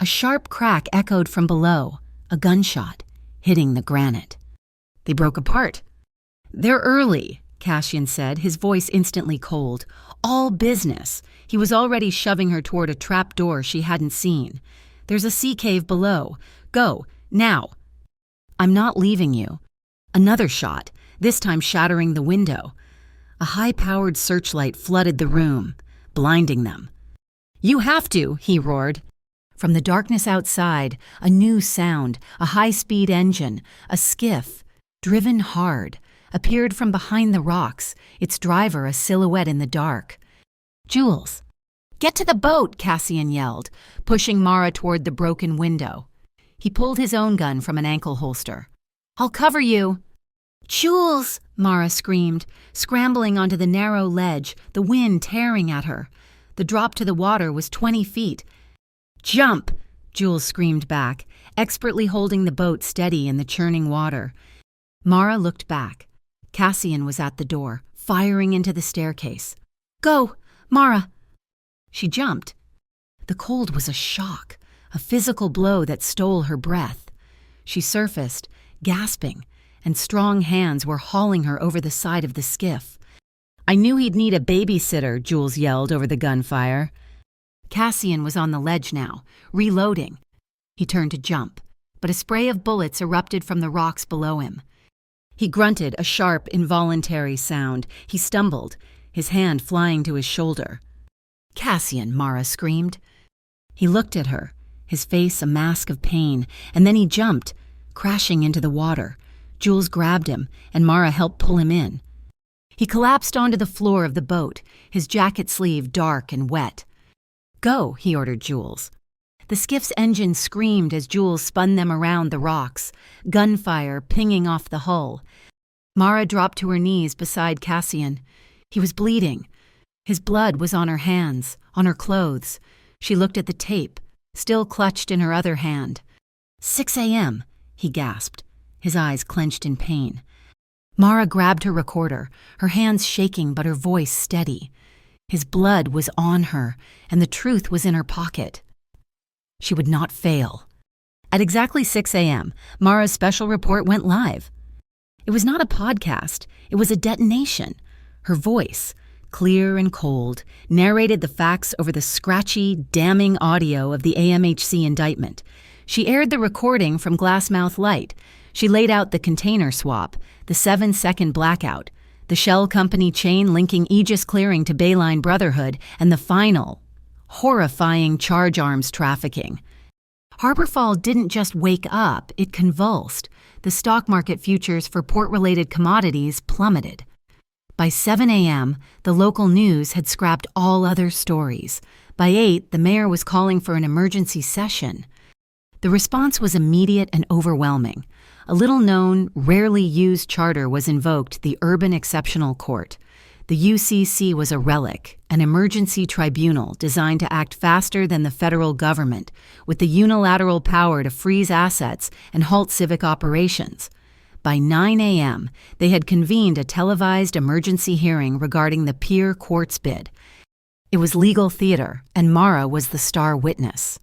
A sharp crack echoed from below, a gunshot, hitting the granite. They broke apart. They're early, Cassian said, his voice instantly cold. All business. He was already shoving her toward a trap door she hadn't seen. There's a sea cave below. Go, now. I'm not leaving you. Another shot, this time shattering the window. A high-powered searchlight flooded the room, blinding them. You have to, he roared. From the darkness outside, a new sound, a high-speed engine, a skiff, driven hard, appeared from behind the rocks, its driver a silhouette in the dark. Jules. Get to the boat, Cassian yelled, pushing Mara toward the broken window. He pulled his own gun from an ankle holster. I'll cover you. Jules, Mara screamed, scrambling onto the narrow ledge, the wind tearing at her. The drop to the water was 20 feet. Jump, Jules screamed back, expertly holding the boat steady in the churning water. Mara looked back. Cassian was at the door, firing into the staircase. Go, Mara. She jumped. The cold was a shock, a physical blow that stole her breath. She surfaced, gasping, and strong hands were hauling her over the side of the skiff. I knew he'd need a babysitter, Jules yelled over the gunfire. Cassian was on the ledge now, reloading. He turned to jump, but a spray of bullets erupted from the rocks below him. He grunted a sharp, involuntary sound. He stumbled, his hand flying to his shoulder. Cassian, Mara screamed. He looked at her, his face a mask of pain, and then he jumped, crashing into the water. Jules grabbed him, and Mara helped pull him in. He collapsed onto the floor of the boat, his jacket sleeve dark and wet. Go, he ordered Jules. The skiff's engine screamed as Jules spun them around the rocks, gunfire pinging off the hull. Mara dropped to her knees beside Cassian. He was bleeding. His blood was on her hands, on her clothes. She looked at the tape, still clutched in her other hand. 6 a.m., he gasped, his eyes clenched in pain. Mara grabbed her recorder, her hands shaking but her voice steady. His blood was on her, and the truth was in her pocket. She would not fail. At exactly 6 a.m., Mara's special report went live. It was not a podcast. It was a detonation. Her voice, clear and cold, narrated the facts over the scratchy, damning audio of the AMHC indictment. She aired the recording from Glassmouth Light. She laid out the container swap, the 7-second blackout, the shell company chain linking Aegis Clearing to Bayline Brotherhood, and the final, horrifying charge arms trafficking. Harborfall didn't just wake up, it convulsed. The stock market futures for port-related commodities plummeted. By 7 a.m., the local news had scrapped all other stories. By 8, the mayor was calling for an emergency session. The response was immediate and overwhelming. A little-known, rarely used charter was invoked, the Urban Exceptional Court. The UCC was a relic, an emergency tribunal designed to act faster than the federal government, with the unilateral power to freeze assets and halt civic operations. By 9 a.m., they had convened a televised emergency hearing regarding the Pier Quartz bid. It was legal theater, and Mara was the star witness.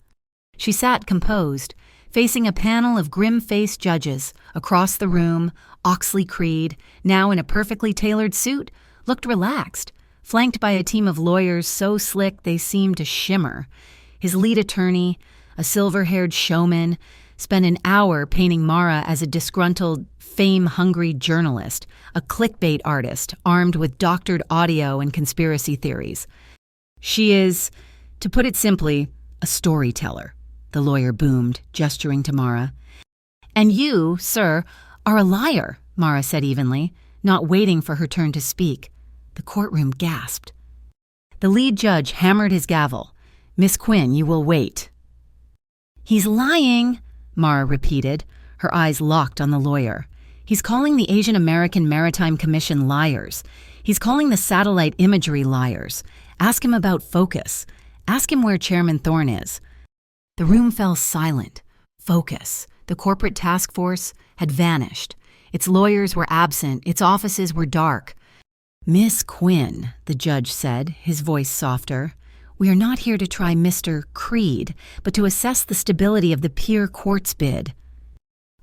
She sat composed, facing a panel of grim-faced judges. Across the room, Oxley Creed, now in a perfectly tailored suit, looked relaxed, flanked by a team of lawyers so slick they seemed to shimmer. His lead attorney, a silver-haired showman, spent an hour painting Mara as a disgruntled, fame-hungry journalist, a clickbait artist armed with doctored audio and conspiracy theories. She is, to put it simply, a storyteller, the lawyer boomed, gesturing to Mara. And you, sir, are a liar, Mara said evenly, not waiting for her turn to speak. The courtroom gasped. The lead judge hammered his gavel. Miss Quinn, you will wait. He's lying, Mara repeated, her eyes locked on the lawyer. He's calling the Asian American Maritime Commission liars. He's calling the satellite imagery liars. Ask him about focus. Ask him where Chairman Thorne is. The room fell silent. Focus, the corporate task force, had vanished. Its lawyers were absent. Its offices were dark. Miss Quinn, the judge said, his voice softer, we are not here to try Mr. Creed, but to assess the stability of the Pier Quartz bid.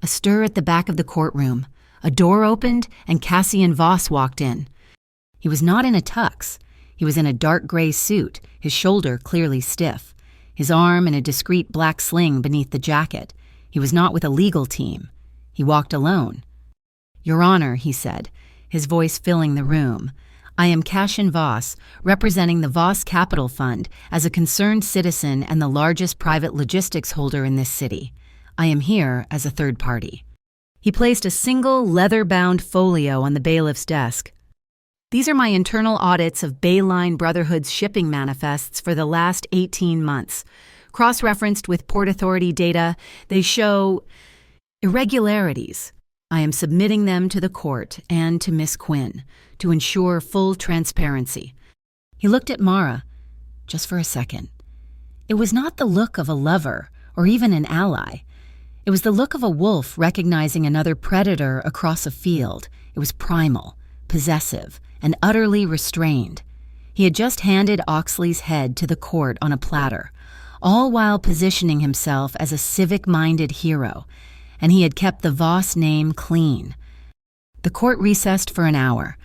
A stir at the back of the courtroom. A door opened, and Cassian Voss walked in. He was not in a tux. He was in a dark gray suit, his shoulder clearly stiff, his arm in a discreet black sling beneath the jacket. He was not with a legal team. He walked alone. Your Honor, he said, his voice filling the room, I am Cassian Voss, representing the Voss Capital Fund as a concerned citizen and the largest private logistics holder in this city. I am here as a third party. He placed a single leather-bound folio on the bailiff's desk. These are my internal audits of Bayline Brotherhood's shipping manifests for the last 18 months. Cross-referenced with Port Authority data, they show irregularities. I am submitting them to the court and to Miss Quinn to ensure full transparency. He looked at Mara, just for a second. It was not the look of a lover or even an ally. It was the look of a wolf recognizing another predator across a field. It was primal, possessive, and utterly restrained. He had just handed Oxley's head to the court on a platter, all while positioning himself as a civic-minded hero, and he had kept the Voss name clean. The court recessed for an hour.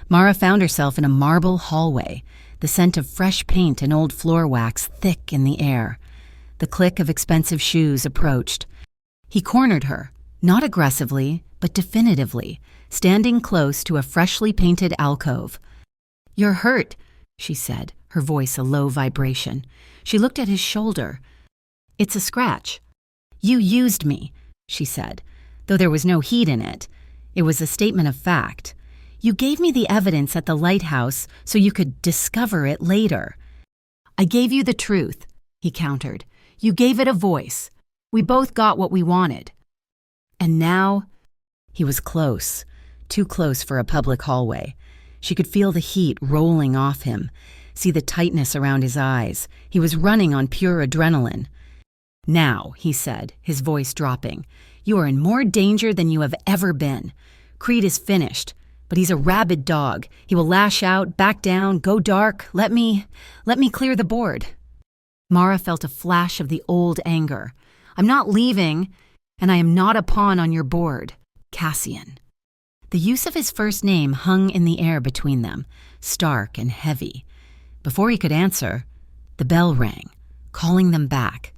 Mara found herself in a marble hallway, the scent of fresh paint and old floor wax thick in the air. The click of expensive shoes approached. He cornered her, not aggressively, but definitively, standing close to a freshly painted alcove. You're hurt, she said, her voice a low vibration. She looked at his shoulder. It's a scratch. You used me, she said, though there was no heat in it. It was a statement of fact. You gave me the evidence at the lighthouse so you could discover it later. I gave you the truth, he countered. You gave it a voice. We both got what we wanted. And now, he was close, too close for a public hallway. She could feel the heat rolling off him, see the tightness around his eyes. He was running on pure adrenaline. Now, he said, his voice dropping, you are in more danger than you have ever been. Creed is finished, but he's a rabid dog. He will lash out, back down, go dark. Let me clear the board. Mara felt a flash of the old anger. I'm not leaving, and I am not a pawn on your board, Cassian. The use of his first name hung in the air between them, stark and heavy. Before he could answer, the bell rang, calling them back.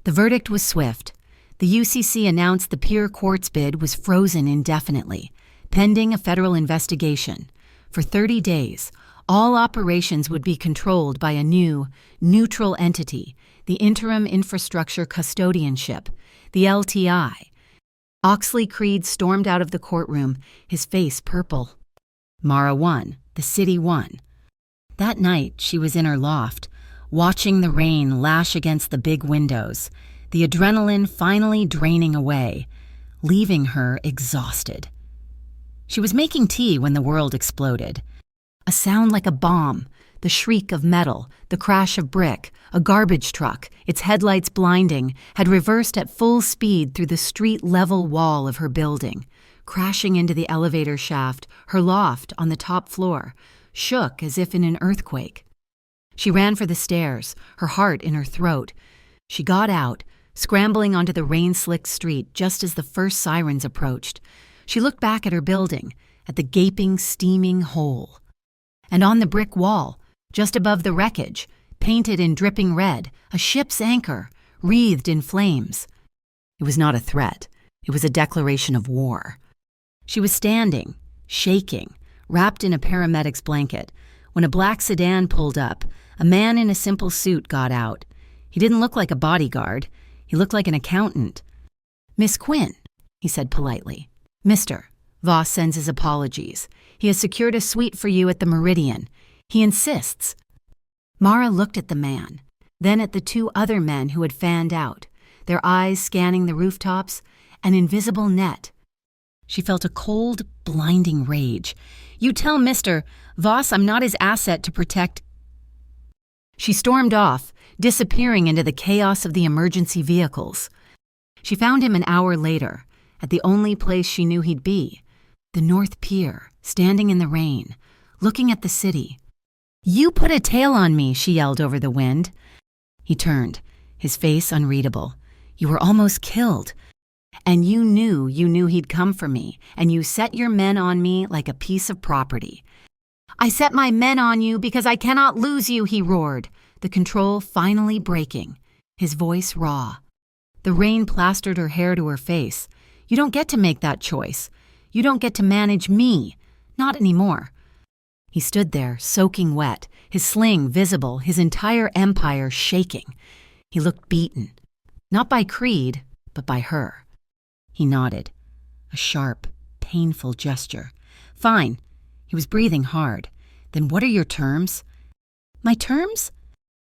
The verdict was swift. The UCC announced the Pier Quartz bid was frozen indefinitely, pending a federal investigation. For 30 days, all operations would be controlled by a new, neutral entity, the Interim Infrastructure Custodianship, the LTI. Oxley Creed stormed out of the courtroom, his face purple. Mara won. The city won. That night, she was in her loft, watching the rain lash against the big windows, the adrenaline finally draining away, leaving her exhausted. She was making tea when the world exploded. A sound like a bomb, the shriek of metal, the crash of brick, a garbage truck, its headlights blinding, had reversed at full speed through the street-level wall of her building, crashing into the elevator shaft, her loft on the top floor, shook as if in an earthquake. She ran for the stairs, her heart in her throat. She got out, scrambling onto the rain-slicked street just as the first sirens approached. She looked back at her building, at the gaping, steaming hole. And on the brick wall, just above the wreckage, painted in dripping red, a ship's anchor, wreathed in flames. It was not a threat. It was a declaration of war. She was standing, shaking, wrapped in a paramedic's blanket, when a black sedan pulled up. A man in a simple suit got out. He didn't look like a bodyguard. He looked like an accountant. "Miss Quinn," he said politely. "Mr. Voss sends his apologies. He has secured a suite for you at the Meridian. He insists." Mara looked at the man, then at the two other men who had fanned out, their eyes scanning the rooftops, an invisible net. She felt a cold, blinding rage. "You tell Mr. Voss I'm not his asset to protect." She stormed off, disappearing into the chaos of the emergency vehicles. She found him an hour later, at the only place she knew he'd be, the North Pier, standing in the rain, looking at the city. "You put a tail on me," she yelled over the wind. He turned, his face unreadable. "You were almost killed. And you knew he'd come for me, and you set your men on me like a piece of property." "I set my men on you because I cannot lose you," he roared, the control finally breaking, his voice raw. The rain plastered her hair to her face. "You don't get to make that choice. You don't get to manage me. Not anymore." He stood there, soaking wet, his sling visible, his entire empire shaking. He looked beaten. Not by Creed, but by her. He nodded. A sharp, painful gesture. "Fine." He was breathing hard. "Then what are your terms?" "My terms?"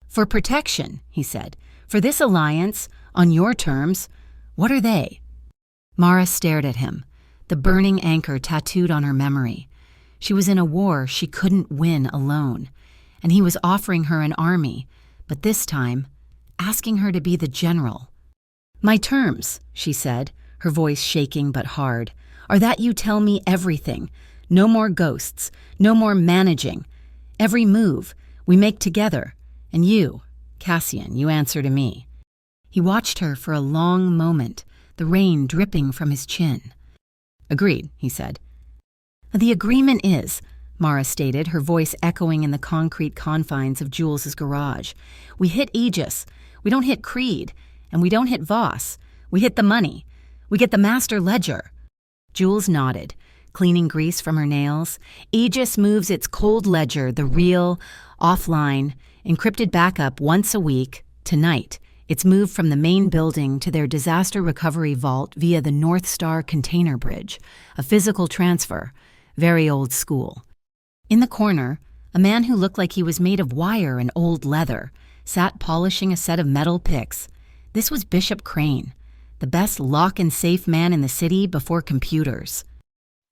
"For protection," he said. "For this alliance, on your terms. What are they?" Mara stared at him, the burning anchor tattooed on her memory. She was in a war she couldn't win alone, and he was offering her an army, but this time, asking her to be the general. "My terms," she said, her voice shaking but hard, "are that you tell me everything. No more ghosts, no more managing. Every move, we make together, and you, Cassian, you answer to me." He watched her for a long moment, the rain dripping from his chin. "Agreed," he said. "The agreement is," Mara stated, her voice echoing in the concrete confines of Jules's garage, "we hit Aegis, we don't hit Creed, and we don't hit Voss. We hit the money. We get the master ledger." Jules nodded, cleaning grease from her nails. "Aegis moves its cold ledger, the real, offline, encrypted backup once a week, tonight. It's moved from the main building to their disaster recovery vault via the North Star container bridge, a physical transfer, very old school." In the corner, a man who looked like he was made of wire and old leather sat polishing a set of metal picks. This was Bishop Crane, the best lock-and-safe man in the city before computers.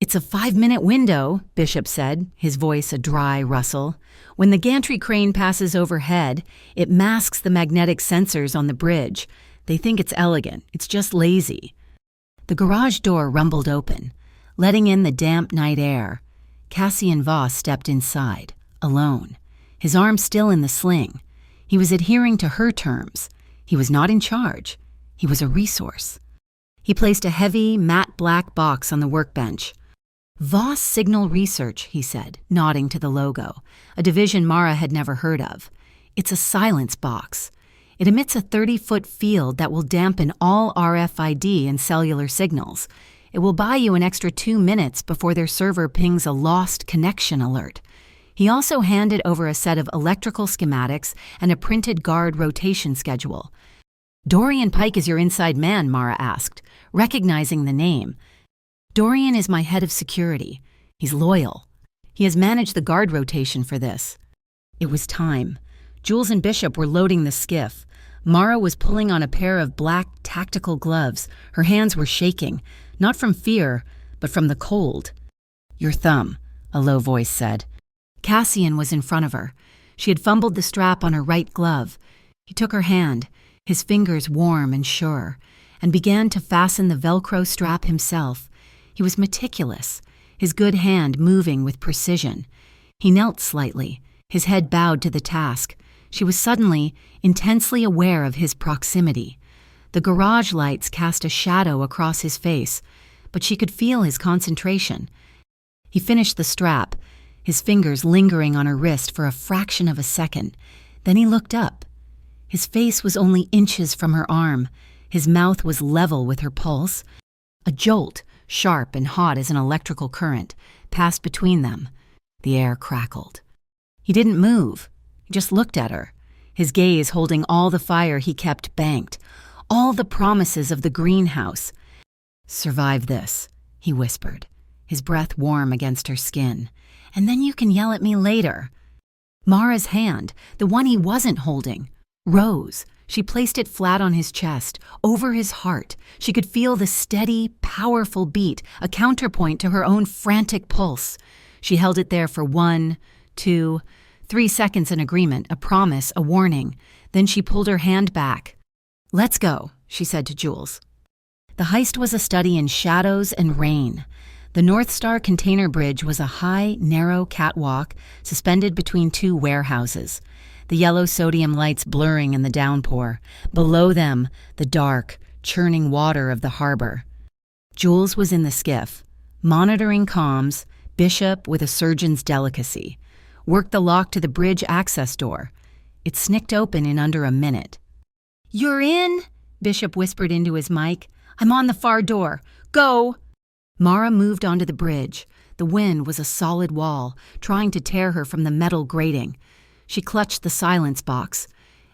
"It's a 5-minute window," Bishop said, his voice a dry rustle. "When the gantry crane passes overhead, it masks the magnetic sensors on the bridge. They think it's elegant. It's just lazy." The garage door rumbled open, letting in the damp night air. Cassian Voss stepped inside, alone, his arm still in the sling. He was adhering to her terms. He was not in charge. He was a resource. He placed a heavy, matte black box on the workbench. Voss Signal Research, he said, nodding to the logo, a division Mara had never heard of. It's a silence box. It emits a 30-foot field that will dampen all RFID and cellular signals. It will buy you an extra 2 minutes before their server pings a lost connection alert. He also handed over a set of electrical schematics and a printed guard rotation schedule. "Dorian Pike is your inside man," Mara asked, recognizing the name. "Dorian is my head of security. He's loyal. He has managed the guard rotation for this." It was time. Jules and Bishop were loading the skiff. Mara was pulling on a pair of black tactical gloves. Her hands were shaking, not from fear, but from the cold. "Your thumb," a low voice said. Cassian was in front of her. She had fumbled the strap on her right glove. He took her hand, his fingers warm and sure, and began to fasten the Velcro strap himself. He was meticulous, his good hand moving with precision. He knelt slightly, his head bowed to the task. She was suddenly intensely aware of his proximity. The garage lights cast a shadow across his face, but she could feel his concentration. He finished the strap, his fingers lingering on her wrist for a fraction of a second. Then he looked up. His face was only inches from her arm. His mouth was level with her pulse. A jolt, sharp and hot as an electrical current, passed between them. The air crackled. He didn't move. He just looked at her, his gaze holding all the fire he kept banked, all the promises of the greenhouse. "Survive this," he whispered, his breath warm against her skin. "And then you can yell at me later." Mara's hand, the one he wasn't holding, rose. She placed it flat on his chest, over his heart. She could feel the steady, powerful beat, a counterpoint to her own frantic pulse. She held it there for 1, 2, 3 seconds in agreement, a promise, a warning. Then she pulled her hand back. "Let's go," she said to Jules. The heist was a study in shadows and rain. The North Star container bridge was a high, narrow catwalk suspended between 2 warehouses, the yellow sodium lights blurring in the downpour. Below them, the dark, churning water of the harbor. Jules was in the skiff, monitoring comms, Bishop with a surgeon's delicacy. Worked the lock to the bridge access door. It snicked open in under a minute. "You're in?" Bishop whispered into his mic. "I'm on the far door. Go!" Mara moved onto the bridge. The wind was a solid wall, trying to tear her from the metal grating. She clutched the silence box.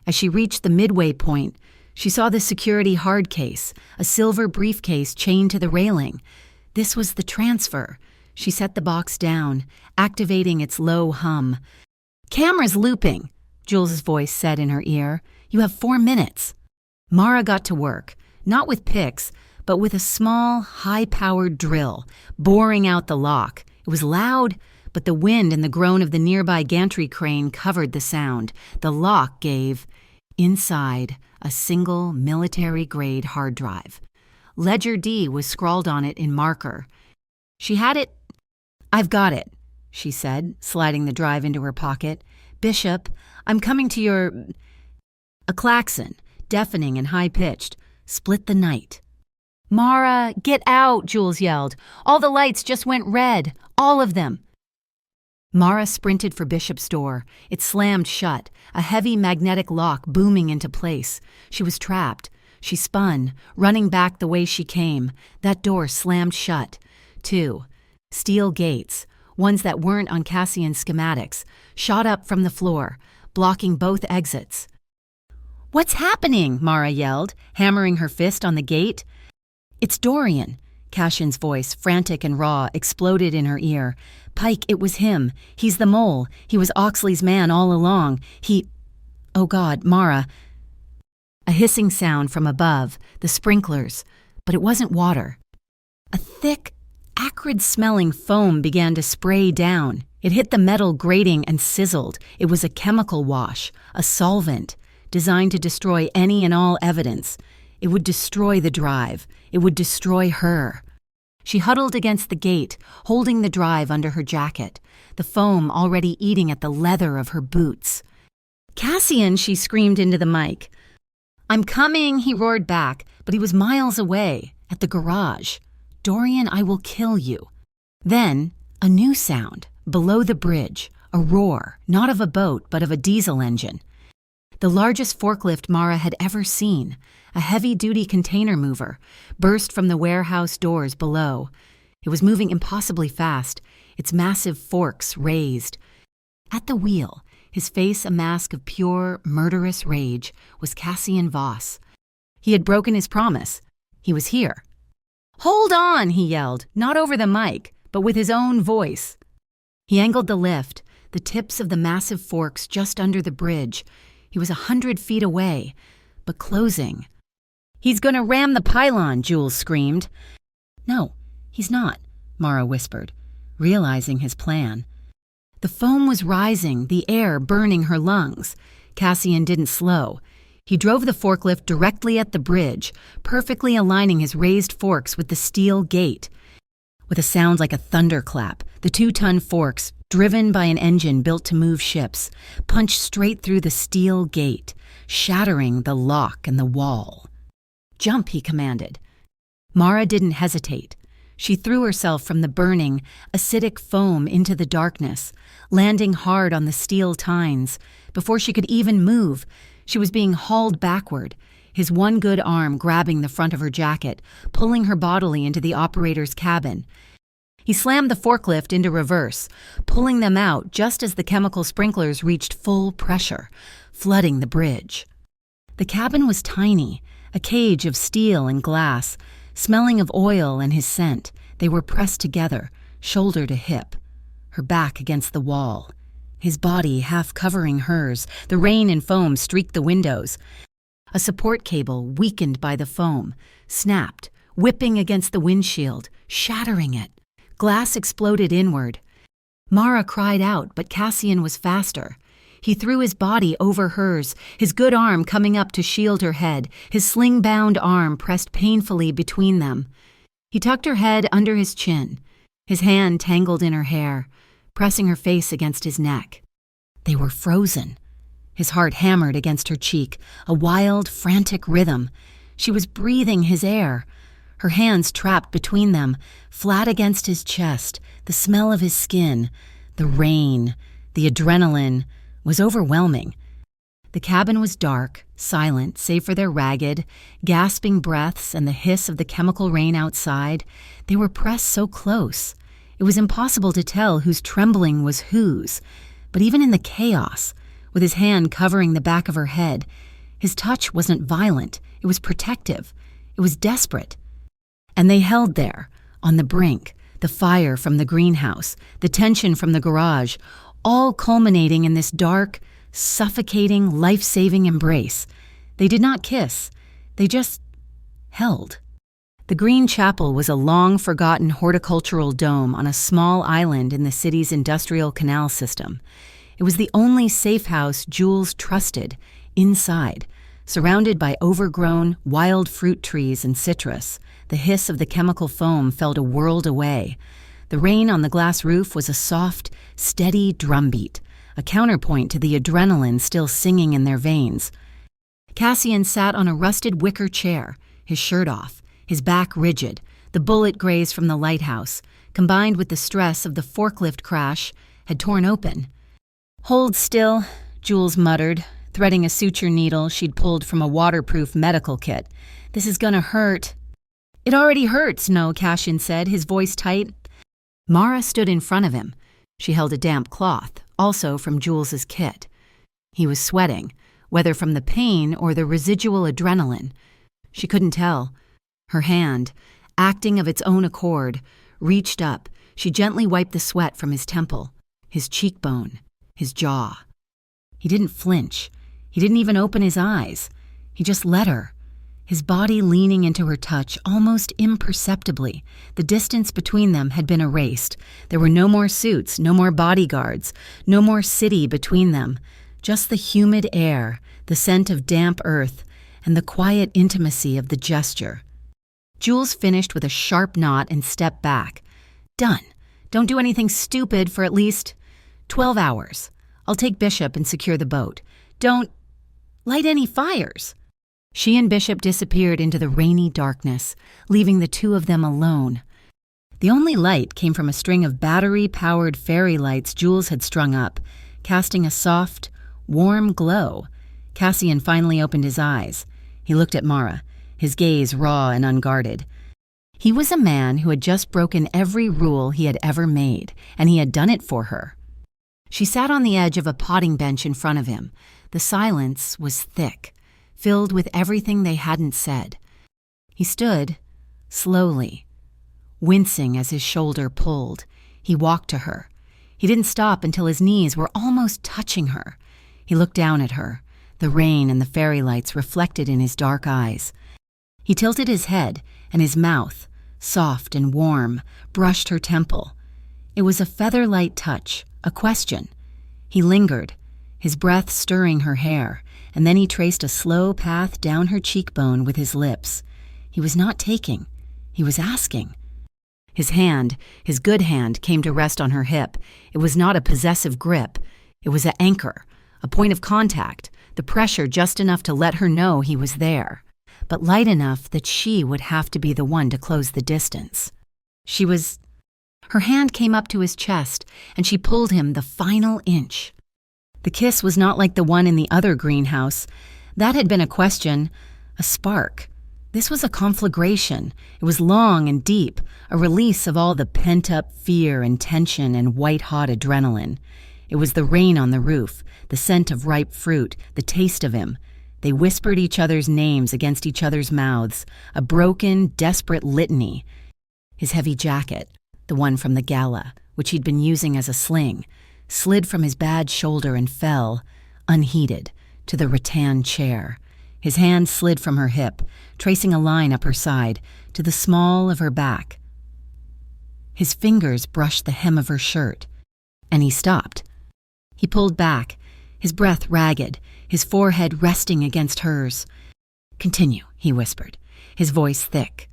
As she reached the midway point, she saw the security hard case, a silver briefcase chained to the railing. This was the transfer. She set the box down, activating its low hum. "Camera's looping," Jules' voice said in her ear. "You have 4 minutes." Mara got to work, not with picks, but with a small, high-powered drill, boring out the lock. It was loud, but the wind and the groan of the nearby gantry crane covered the sound. The lock gave, inside, a single military-grade hard drive. Ledger D was scrawled on it in marker. She had it. "I've got it," she said, sliding the drive into her pocket. "Bishop, I'm coming to your—" A klaxon, deafening and high-pitched, split the night. "Mara, get out," Jules yelled. "All the lights just went red. All of them." Mara sprinted for Bishop's door. It slammed shut, a heavy magnetic lock booming into place. She was trapped. She spun, running back the way she came. That door slammed shut. 2 steel gates, ones that weren't on Cassian's schematics, shot up from the floor, blocking both exits. "What's happening?" Mara yelled, hammering her fist on the gate. "It's Dorian." Cassian's voice, frantic and raw, exploded in her ear. "Pike, it was him. He's the mole. He was Oxley's man all along. He—" "Oh God, Mara." A hissing sound from above, the sprinklers, but it wasn't water. A thick, acrid-smelling foam began to spray down. It hit the metal grating and sizzled. It was a chemical wash, a solvent, designed to destroy any and all evidence. It would destroy the drive. It would destroy her. She huddled against the gate, holding the drive under her jacket, the foam already eating at the leather of her boots. "Cassian," she screamed into the mic. "I'm coming," he roared back, but he was miles away, at the garage. "Dorian, I will kill you." Then, a new sound, below the bridge, a roar, not of a boat but of a diesel engine. The largest forklift Mara had ever seen, a heavy-duty container mover, burst from the warehouse doors below. It was moving impossibly fast, its massive forks raised. At the wheel, his face a mask of pure, murderous rage, was Cassian Voss. He had broken his promise. He was here. "Hold on," he yelled, not over the mic, but with his own voice. He angled the lift, the tips of the massive forks just under the bridge. He was 100 feet away, but closing. "He's gonna ram the pylon," Jules screamed. "No, he's not," Mara whispered, realizing his plan. The foam was rising, the air burning her lungs. Cassian didn't slow. He drove the forklift directly at the bridge, perfectly aligning his raised forks with the steel gate. With a sound like a thunderclap, the 2-ton forks, driven by an engine built to move ships, punched straight through the steel gate, shattering the lock and the wall. "Jump," he commanded. Mara didn't hesitate. She threw herself from the burning, acidic foam into the darkness, landing hard on the steel tines. Before she could even move, she was being hauled backward, his one good arm grabbing the front of her jacket, pulling her bodily into the operator's cabin. He slammed the forklift into reverse, pulling them out just as the chemical sprinklers reached full pressure, flooding the bridge. The cabin was tiny, a cage of steel and glass, smelling of oil and his scent. They were pressed together, shoulder to hip, her back against the wall, his body half covering hers. The rain and foam streaked the windows. A support cable, weakened by the foam, snapped, whipping against the windshield, shattering it. Glass exploded inward. Mara cried out, but Cassian was faster. He threw his body over hers, his good arm coming up to shield her head, his sling-bound arm pressed painfully between them. He tucked her head under his chin, his hand tangled in her hair, pressing her face against his neck. They were frozen. His heart hammered against her cheek, a wild, frantic rhythm. She was breathing his air, her hands trapped between them, flat against his chest, the smell of his skin, the rain, the adrenaline, was overwhelming. The cabin was dark, silent, save for their ragged, gasping breaths and the hiss of the chemical rain outside. They were pressed so close. It was impossible to tell whose trembling was whose. But even in the chaos, with his hand covering the back of her head, his touch wasn't violent. It was protective. It was desperate. And they held there, on the brink, the fire from the greenhouse, the tension from the garage, all culminating in this dark, suffocating, life-saving embrace. They did not kiss. They just held. The Green Chapel was a long-forgotten horticultural dome on a small island in the city's industrial canal system. It was the only safe house Jules trusted, inside, surrounded by overgrown, wild fruit trees and citrus. The hiss of the chemical foam felt a world away. The rain on the glass roof was a soft, steady drumbeat, a counterpoint to the adrenaline still singing in their veins. Cassian sat on a rusted wicker chair, his shirt off, his back rigid, the bullet graze from the lighthouse, combined with the stress of the forklift crash, had torn open. "Hold still," Jules muttered, threading a suture needle she'd pulled from a waterproof medical kit. "This is gonna hurt." "It already hurts, no," Cassian said, his voice tight. Mara stood in front of him. She held a damp cloth, also from Jules's kit. He was sweating, whether from the pain or the residual adrenaline. She couldn't tell. Her hand, acting of its own accord, reached up. She gently wiped the sweat from his temple, his cheekbone, his jaw. He didn't flinch. He didn't even open his eyes. He just let her, his body leaning into her touch almost imperceptibly. The distance between them had been erased. There were no more suits, no more bodyguards, no more city between them. Just the humid air, the scent of damp earth, and the quiet intimacy of the gesture. Jules finished with a sharp knot and stepped back. "Done. Don't do anything stupid for at least 12 hours. I'll take Bishop and secure the boat. Don't light any fires." She and Bishop disappeared into the rainy darkness, leaving the two of them alone. The only light came from a string of battery-powered fairy lights Jules had strung up, casting a soft, warm glow. Cassian finally opened his eyes. He looked at Mara, his gaze raw and unguarded. He was a man who had just broken every rule he had ever made, and he had done it for her. She sat on the edge of a potting bench in front of him. The silence was thick, filled with everything they hadn't said. He stood, slowly, wincing as his shoulder pulled. He walked to her. He didn't stop until his knees were almost touching her. He looked down at her, the rain and the fairy lights reflected in his dark eyes. He tilted his head, and his mouth, soft and warm, brushed her temple. It was a feather-light touch, a question. He lingered, his breath stirring her hair, and then he traced a slow path down her cheekbone with his lips. He was not taking, he was asking. His hand, his good hand, came to rest on her hip. It was not a possessive grip. It was an anchor, a point of contact, the pressure just enough to let her know he was there, but light enough that she would have to be the one to close the distance. Her hand came up to his chest, and she pulled him the final inch. The kiss was not like the one in the other greenhouse. That had been a question, a spark. This was a conflagration. It was long and deep, a release of all the pent-up fear and tension and white-hot adrenaline. It was the rain on the roof, the scent of ripe fruit, the taste of him. They whispered each other's names against each other's mouths, a broken, desperate litany. His heavy jacket, the one from the gala, which he'd been using as a sling, slid from his bad shoulder and fell, unheeded, to the rattan chair. His hand slid from her hip, tracing a line up her side, to the small of her back. His fingers brushed the hem of her shirt, and he stopped. He pulled back, his breath ragged, his forehead resting against hers. "Continue," he whispered, his voice thick.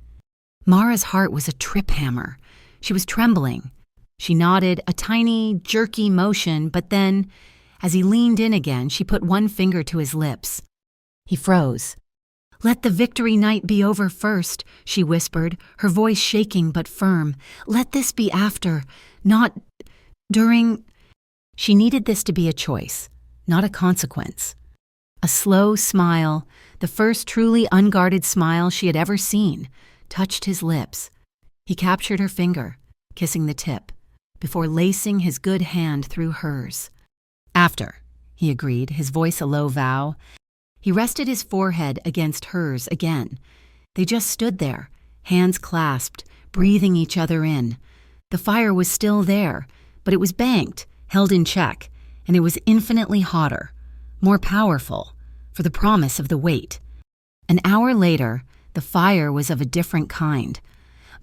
Mara's heart was a trip hammer. She was trembling. She nodded, a tiny, jerky motion, but then, as he leaned in again, she put one finger to his lips. He froze. "Let the victory night be over first," she whispered, her voice shaking but firm. "Let this be after, not during." She needed this to be a choice, not a consequence. A slow smile, the first truly unguarded smile she had ever seen, touched his lips. He captured her finger, kissing the tip, before lacing his good hand through hers. "After," he agreed, his voice a low vow. He rested his forehead against hers again. They just stood there, hands clasped, breathing each other in. The fire was still there, but it was banked, held in check, and it was infinitely hotter, more powerful, for the promise of the wait. An hour later, the fire was of a different kind.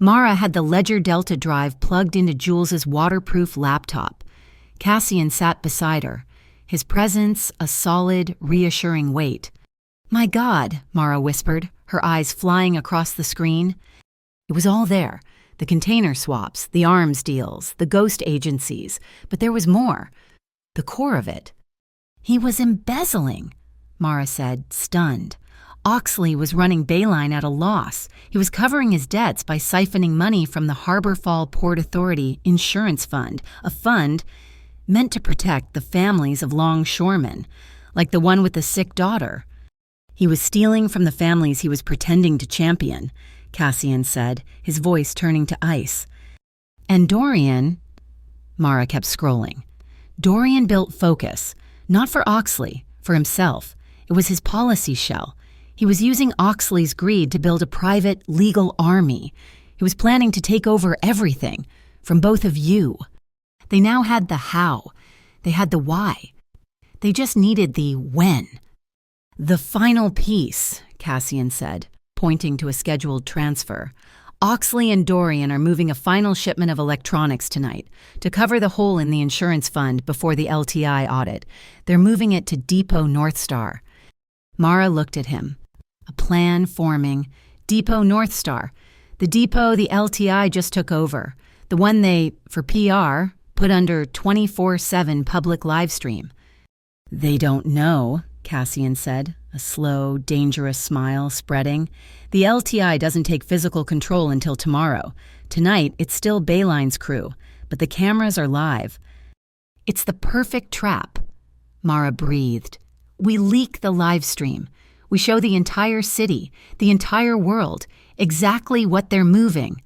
Mara had the Ledger Delta drive plugged into Jules's waterproof laptop. Cassian sat beside her, his presence a solid, reassuring weight. "My God," Mara whispered, her eyes flying across the screen. It was all there, the container swaps, the arms deals, the ghost agencies, but there was more. The core of it. "He was embezzling," Mara said, stunned. Oxley was running Bayline at a loss. He was covering his debts by siphoning money from the Harbor Fall Port Authority Insurance Fund, a fund meant to protect the families of longshoremen, like the one with the sick daughter. "He was stealing from the families he was pretending to champion," Cassian said, his voice turning to ice. "And Dorian," Mara kept scrolling. "Dorian built Focus, not for Oxley, for himself. It was his policy shell. He was using Oxley's greed to build a private, legal army. He was planning to take over everything, from both of you. They now had the how. They had the why. They just needed the when." "The final piece," Cassian said, pointing to a scheduled transfer. "Oxley and Dorian are moving a final shipment of electronics tonight to cover the hole in the insurance fund before the LTI audit. They're moving it to Depot North Star." Mara looked at him. A plan forming. Depot North Star. The depot the LTI just took over. The one they, for PR, put under 24/7 public live stream. "They don't know," Cassian said, a slow, dangerous smile spreading. "The LTI doesn't take physical control until tomorrow. Tonight, it's still Bayline's crew, but the cameras are live. It's the perfect trap. Mara breathed. We leak the live stream. We show the entire city, the entire world, exactly what they're moving.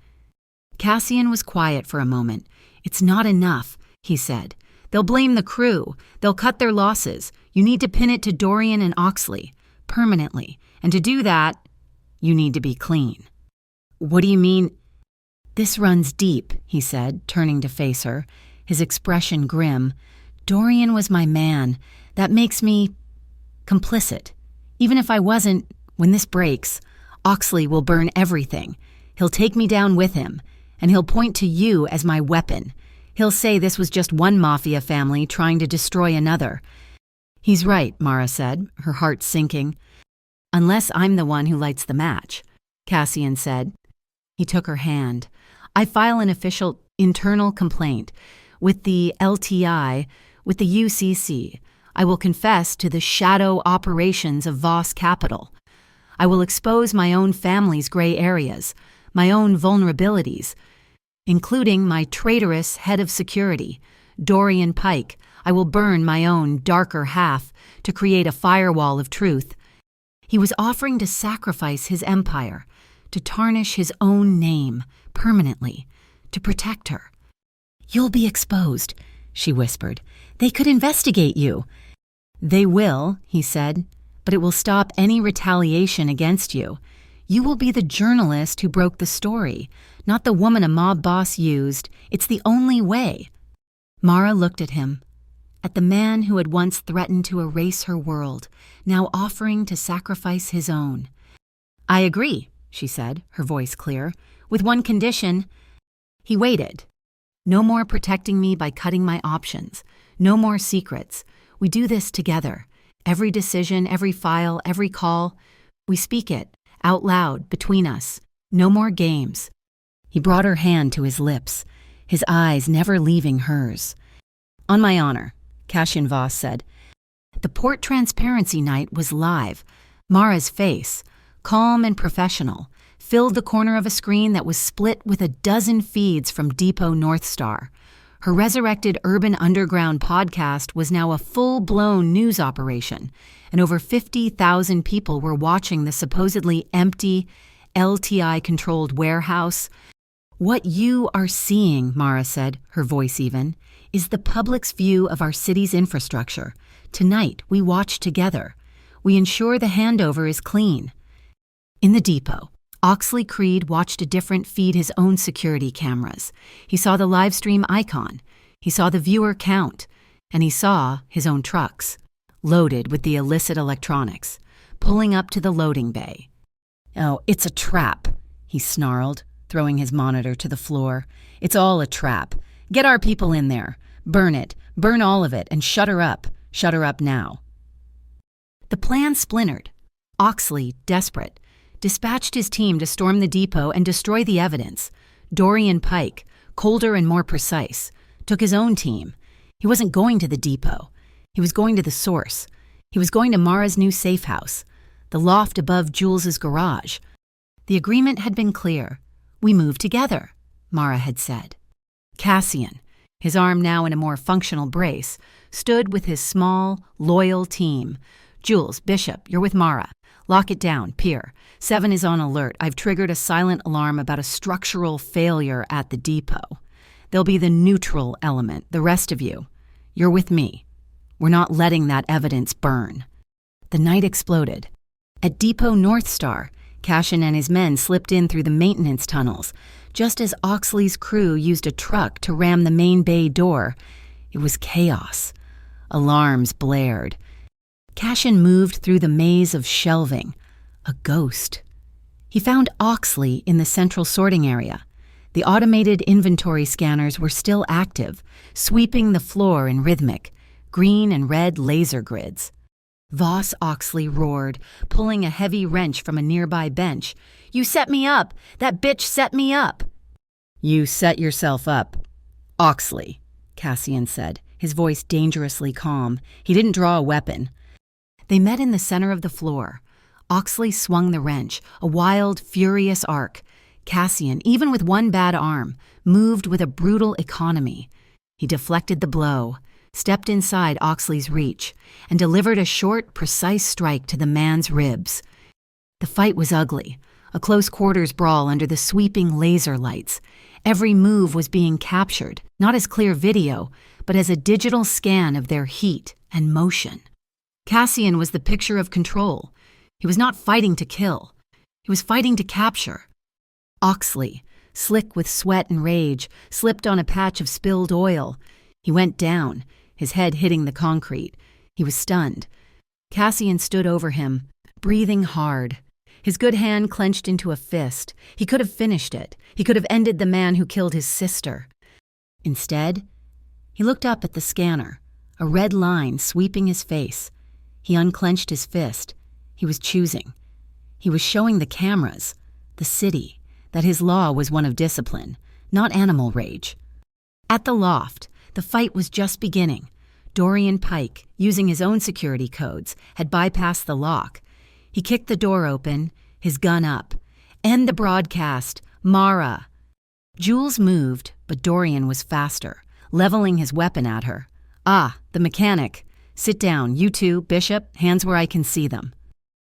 Cassian was quiet for a moment. It's not enough, he said. They'll blame the crew. They'll cut their losses. You need to pin it to Dorian and Oxley, permanently. And to do that, you need to be clean. What do you mean? This runs deep, he said, turning to face her, his expression grim. Dorian was my man. That makes me complicit. Even if I wasn't, when this breaks, Oxley will burn everything. He'll take me down with him, and he'll point to you as my weapon. He'll say this was just one mafia family trying to destroy another. He's right, Mara said, her heart sinking. Unless I'm the one who lights the match, Cassian said. He took her hand. I file an official internal complaint with the LTI, with the UCC. I will confess to the shadow operations of Voss Capital. I will expose my own family's gray areas, my own vulnerabilities, including my traitorous head of security, Dorian Pike. I will burn my own darker half to create a firewall of truth. He was offering to sacrifice his empire, to tarnish his own name permanently, to protect her. You'll be exposed, she whispered. They could investigate you. They will, he said, but it will stop any retaliation against you. You will be the journalist who broke the story, not the woman a mob boss used. It's the only way. Mara looked at him, at the man who had once threatened to erase her world, now offering to sacrifice his own. I agree, she said, her voice clear, with one condition. He waited. No more protecting me by cutting my options. No more secrets. We do this together. Every decision, every file, every call. We speak it, out loud, between us. No more games. He brought her hand to his lips, his eyes never leaving hers. On my honor, Cassian Voss said. The Port Transparency night was live. Mara's face, calm and professional, filled the corner of a screen that was split with a dozen feeds from Depot North Star. Her resurrected Urban Underground podcast was now a full-blown news operation, and over 50,000 people were watching the supposedly empty, LTI-controlled warehouse. What you are seeing, Mara said, her voice even, is the public's view of our city's infrastructure. Tonight, we watch together. We ensure the handover is clean. In the depot, Oxley Creed watched a different feed his own security cameras. He saw the live stream icon. He saw the viewer count. And he saw his own trucks, loaded with the illicit electronics, pulling up to the loading bay. Oh, it's a trap, he snarled, throwing his monitor to the floor. It's all a trap. Get our people in there. Burn it. Burn all of it and shut her up. Shut her up now. The plan splintered. Oxley, desperate, dispatched his team to storm the depot and destroy the evidence. Dorian Pike, colder and more precise, took his own team. He wasn't going to the depot. He was going to the source. He was going to Mara's new safe house, the loft above Jules's garage. The agreement had been clear. We move together, Mara had said. Cassian, his arm now in a more functional brace, stood with his small, loyal team. Jules, Bishop, you're with Mara. Lock it down, Pier. 7 is on alert. I've triggered a silent alarm about a structural failure at the depot. There'll be the neutral element, the rest of you. You're with me. We're not letting that evidence burn. The night exploded. At Depot North Star, Cassian and his men slipped in through the maintenance tunnels. Just as Oxley's crew used a truck to ram the main bay door, it was chaos. Alarms blared. Cassian moved through the maze of shelving. A ghost. He found Oxley in the central sorting area. The automated inventory scanners were still active, sweeping the floor in rhythmic, green and red laser grids. Voss Oxley roared, pulling a heavy wrench from a nearby bench. You set me up! That bitch set me up! You set yourself up, Oxley, Cassian said, his voice dangerously calm. He didn't draw a weapon. They met in the center of the floor. Oxley swung the wrench, a wild, furious arc. Cassian, even with one bad arm, moved with a brutal economy. He deflected the blow, stepped inside Oxley's reach, and delivered a short, precise strike to the man's ribs. The fight was ugly, a close-quarters brawl under the sweeping laser lights. Every move was being captured, not as clear video, but as a digital scan of their heat and motion. Cassian was the picture of control. He was not fighting to kill. He was fighting to capture. Oxley, slick with sweat and rage, slipped on a patch of spilled oil. He went down, his head hitting the concrete. He was stunned. Cassian stood over him, breathing hard. His good hand clenched into a fist. He could have finished it. He could have ended the man who killed his sister. Instead, he looked up at the scanner, a red line sweeping his face. He unclenched his fist. He was choosing. He was showing the cameras, the city, that his law was one of discipline, not animal rage. At the loft, the fight was just beginning. Dorian Pike, using his own security codes, had bypassed the lock. He kicked the door open, his gun up. "End the broadcast, Mara!" Jules moved, but Dorian was faster, leveling his weapon at her. "Ah, the mechanic. Sit down, you two, Bishop, hands where I can see them."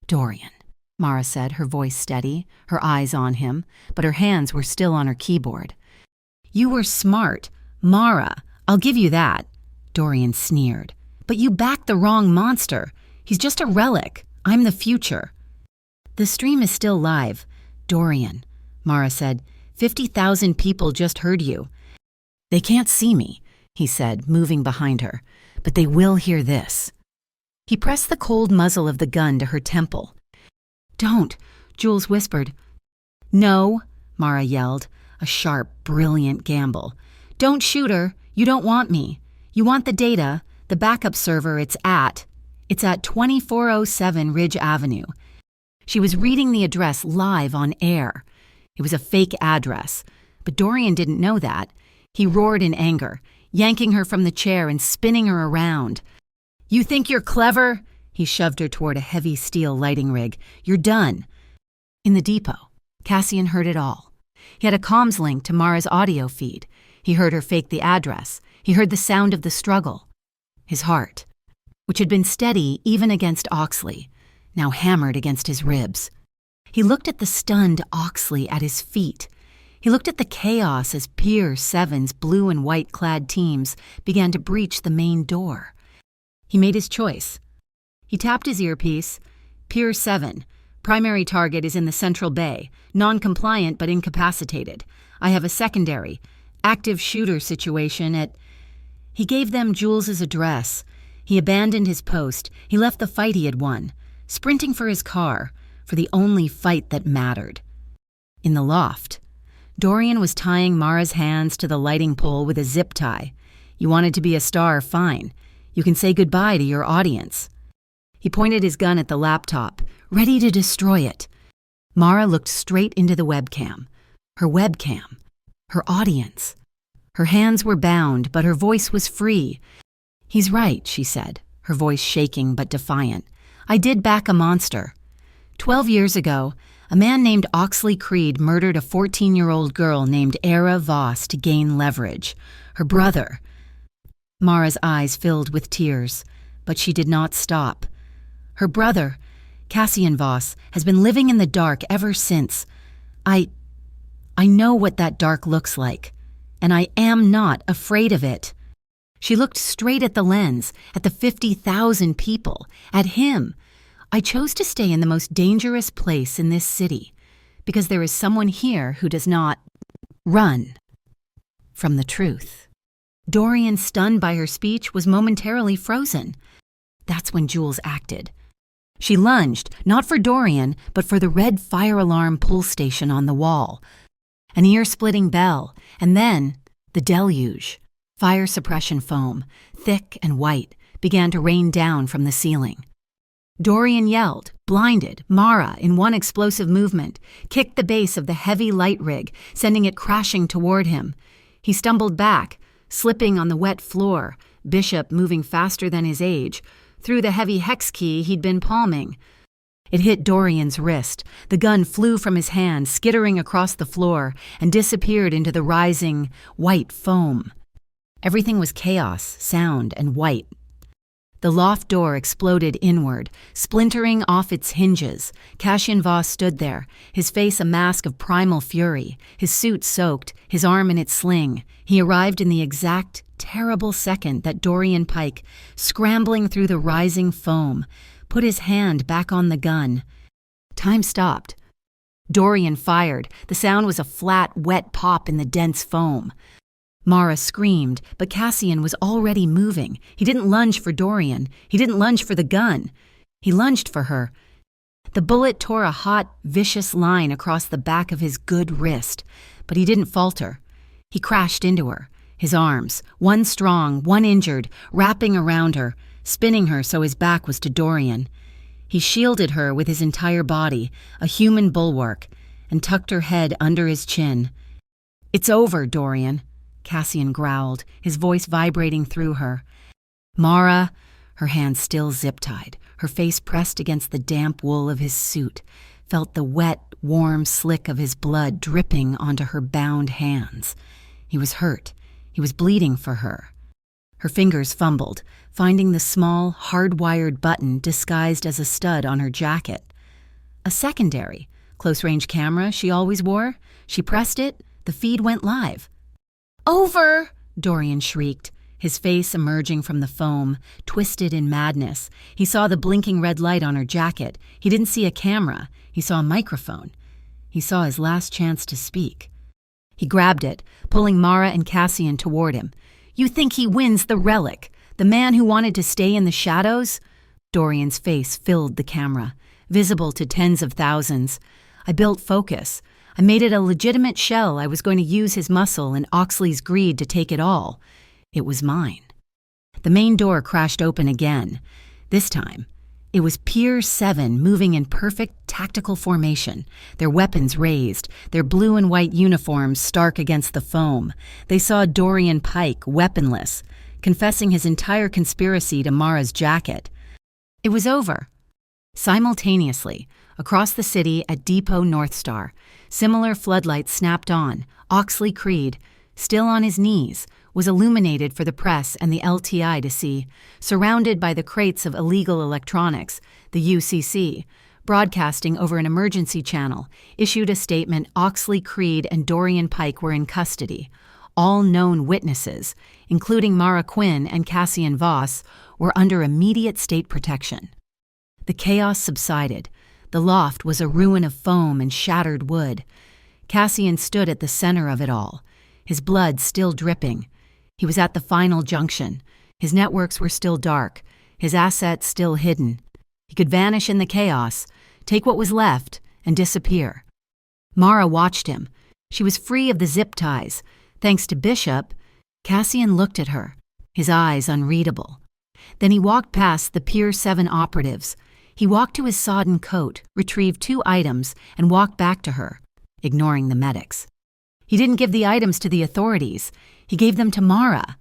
"Dorian," Mara said, her voice steady, her eyes on him, but her hands were still on her keyboard. "You were smart, Mara, I'll give you that," Dorian sneered. "But you backed the wrong monster. He's just a relic. I'm the future." "The stream is still live, Dorian," Mara said. 50,000 people just heard you." "They can't see me," he said, moving behind her, "but they will hear this." He pressed the cold muzzle of the gun to her temple. "Don't," Jules whispered. "No," Mara yelled, a sharp, brilliant gamble. "Don't shoot her. You don't want me. You want the data, the backup server it's at 2407 Ridge Avenue." She was reading the address live on air. It was a fake address, but Dorian didn't know that. He roared in anger, yanking her from the chair and spinning her around. "You think you're clever?" He shoved her toward a heavy steel lighting rig. "You're done." In the depot, Cassian heard it all. He had a comms link to Mara's audio feed. He heard her fake the address. He heard the sound of the struggle. His heart, which had been steady even against Oxley, now hammered against his ribs. He looked at the stunned Oxley at his feet. He looked at the chaos as Pier 7's blue and white-clad teams began to breach the main door. He made his choice. He tapped his earpiece. "Pier 7. Primary target is in the Central Bay. Non-compliant but incapacitated. I have a secondary, active shooter situation at..." He gave them Jules's address. He abandoned his post. He left the fight he had won, sprinting for his car, for the only fight that mattered. In the loft, Dorian was tying Mara's hands to the lighting pole with a zip tie. "You wanted to be a star, fine. You can say goodbye to your audience." He pointed his gun at the laptop, ready to destroy it. Mara looked straight into the webcam. Her webcam. Her audience. Her hands were bound, but her voice was free. "He's right," she said, her voice shaking but defiant. "I did back a monster. 12 years ago, a man named Oxley Creed murdered a 14-year-old girl named Era Voss to gain leverage. Her brother..." Mara's eyes filled with tears, but she did not stop. "Her brother, Cassian Voss, has been living in the dark ever since. I know what that dark looks like, and I am not afraid of it." She looked straight at the lens, at the 50,000 people, at him. "I chose to stay in the most dangerous place in this city, because there is someone here who does not run from the truth." Dorian, stunned by her speech, was momentarily frozen. That's when Jules acted. She lunged, not for Dorian, but for the red fire alarm pull station on the wall. An ear-splitting bell, and then the deluge. Fire suppression foam, thick and white, began to rain down from the ceiling. Dorian yelled, blinded. Mara, in one explosive movement, kicked the base of the heavy light rig, sending it crashing toward him. He stumbled back, slipping on the wet floor, Bishop moving faster than his age, through the heavy hex key he'd been palming. It hit Dorian's wrist. The gun flew from his hand, skittering across the floor, and disappeared into the rising, white foam. Everything was chaos, sound, and white. The loft door exploded inward, splintering off its hinges. Cassian Voss stood there, his face a mask of primal fury, his suit soaked, his arm in its sling. He arrived in the exact, terrible second that Dorian Pike, scrambling through the rising foam, put his hand back on the gun. Time stopped. Dorian fired. The sound was a flat, wet pop in the dense foam. Mara screamed, but Cassian was already moving. He didn't lunge for Dorian. He didn't lunge for the gun. He lunged for her. The bullet tore a hot, vicious line across the back of his good wrist, but he didn't falter. He crashed into her, his arms, one strong, one injured, wrapping around her, spinning her so his back was to Dorian. He shielded her with his entire body, a human bulwark, and tucked her head under his chin. "It's over, Dorian," Cassian growled, his voice vibrating through her. Mara, her hands still zip-tied, her face pressed against the damp wool of his suit, felt the wet, warm slick of his blood dripping onto her bound hands. He was hurt. He was bleeding for her. Her fingers fumbled, finding the small, hard-wired button disguised as a stud on her jacket. A secondary, close-range camera she always wore. She pressed it. The feed went live. "Over!" Dorian shrieked, his face emerging from the foam, twisted in madness. He saw the blinking red light on her jacket. He didn't see a camera. He saw a microphone. He saw his last chance to speak. He grabbed it, pulling Mara and Cassian toward him. "You think he wins the relic? The man who wanted to stay in the shadows?" Dorian's face filled the camera, visible to tens of thousands. "I built focus. I made it a legitimate shell. I was going to use his muscle and Oxley's greed to take it all. It was mine." The main door crashed open again. This time, it was Pier 7 moving in perfect tactical formation, their weapons raised, their blue and white uniforms stark against the foam. They saw Dorian Pike, weaponless, confessing his entire conspiracy to Mara's jacket. It was over. Simultaneously, across the city at Depot North Star, similar floodlights snapped on. Oxley Creed, still on his knees, was illuminated for the press and the LTI to see, surrounded by the crates of illegal electronics. The UCC, broadcasting over an emergency channel, issued a statement Oxley Creed and Dorian Pike were in custody. All known witnesses, including Mara Quinn and Cassian Voss, were under immediate state protection. The chaos subsided. The loft was a ruin of foam and shattered wood. Cassian stood at the center of it all, his blood still dripping. He was at the final junction. His networks were still dark, his assets still hidden. He could vanish in the chaos, take what was left, and disappear. Mara watched him. She was free of the zip ties. Thanks to Bishop, Cassian looked at her, his eyes unreadable. Then he walked past the Pier 7 operatives. He walked to his sodden coat, retrieved 2 items, and walked back to her, ignoring the medics. He didn't give the items to the authorities. He gave them to Mara.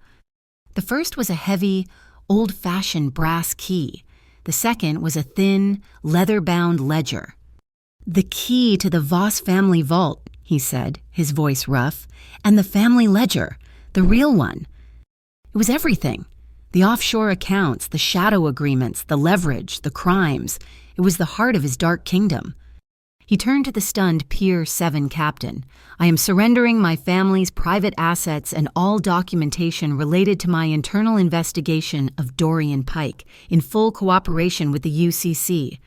The first was a heavy, old-fashioned brass key. The second was a thin, leather-bound ledger. "The key to the Voss family vault," he said, his voice rough, "and the family ledger, the real one." It was everything. The offshore accounts, the shadow agreements, the leverage, the crimes. It was the heart of his dark kingdom. He turned to the stunned Pier 7 captain. "I am surrendering my family's private assets and all documentation related to my internal investigation of Dorian Pike, in full cooperation with the UCC."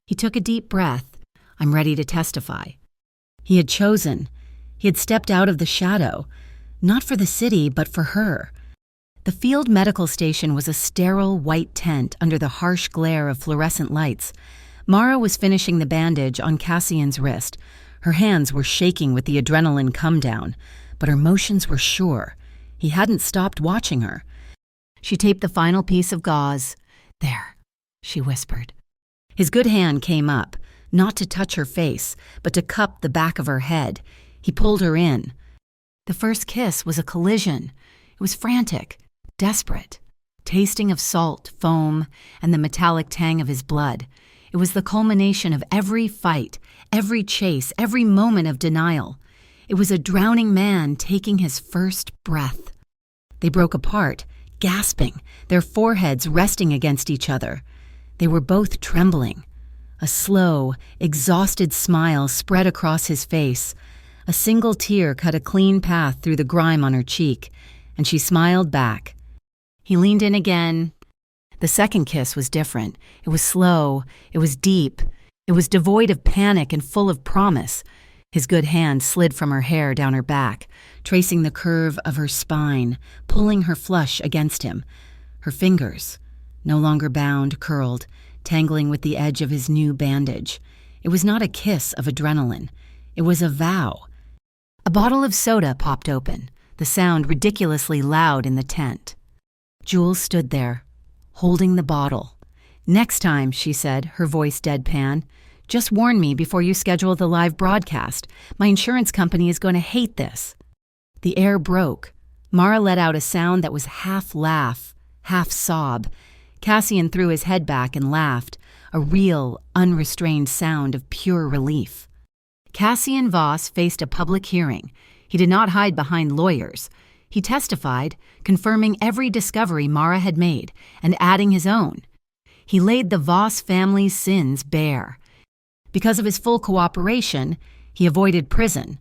He took a deep breath. "I'm ready to testify." He had chosen. He had stepped out of the shadow, not for the city, but for her. The field medical station was a sterile white tent under the harsh glare of fluorescent lights. Mara was finishing the bandage on Cassian's wrist. Her hands were shaking with the adrenaline come-down, but her motions were sure. He hadn't stopped watching her. She taped the final piece of gauze. "There," she whispered. His good hand came up, not to touch her face, but to cup the back of her head. He pulled her in. The first kiss was a collision. It was frantic, desperate, tasting of salt, foam, and the metallic tang of his blood. It was the culmination of every fight, every chase, every moment of denial. It was a drowning man taking his first breath. They broke apart, gasping, their foreheads resting against each other. They were both trembling. A slow, exhausted smile spread across his face. A single tear cut a clean path through the grime on her cheek, and she smiled back. He leaned in again. The second kiss was different. It was slow. It was deep. It was devoid of panic and full of promise. His good hand slid from her hair down her back, tracing the curve of her spine, pulling her flush against him. Her fingers, no longer bound, curled, tangling with the edge of his new bandage. It was not a kiss of adrenaline. It was a vow. A bottle of soda popped open, the sound ridiculously loud in the tent. Jules stood there, holding the bottle. "Next time," she said, her voice deadpan, "just warn me before you schedule the live broadcast. My insurance company is going to hate this." The air broke. Mara let out a sound that was half laugh, half sob. Cassian threw his head back and laughed, a real, unrestrained sound of pure relief. Cassian Voss faced a public hearing. He did not hide behind lawyers. He testified, confirming every discovery Mara had made and adding his own. He laid the Voss family's sins bare. Because of his full cooperation, he avoided prison,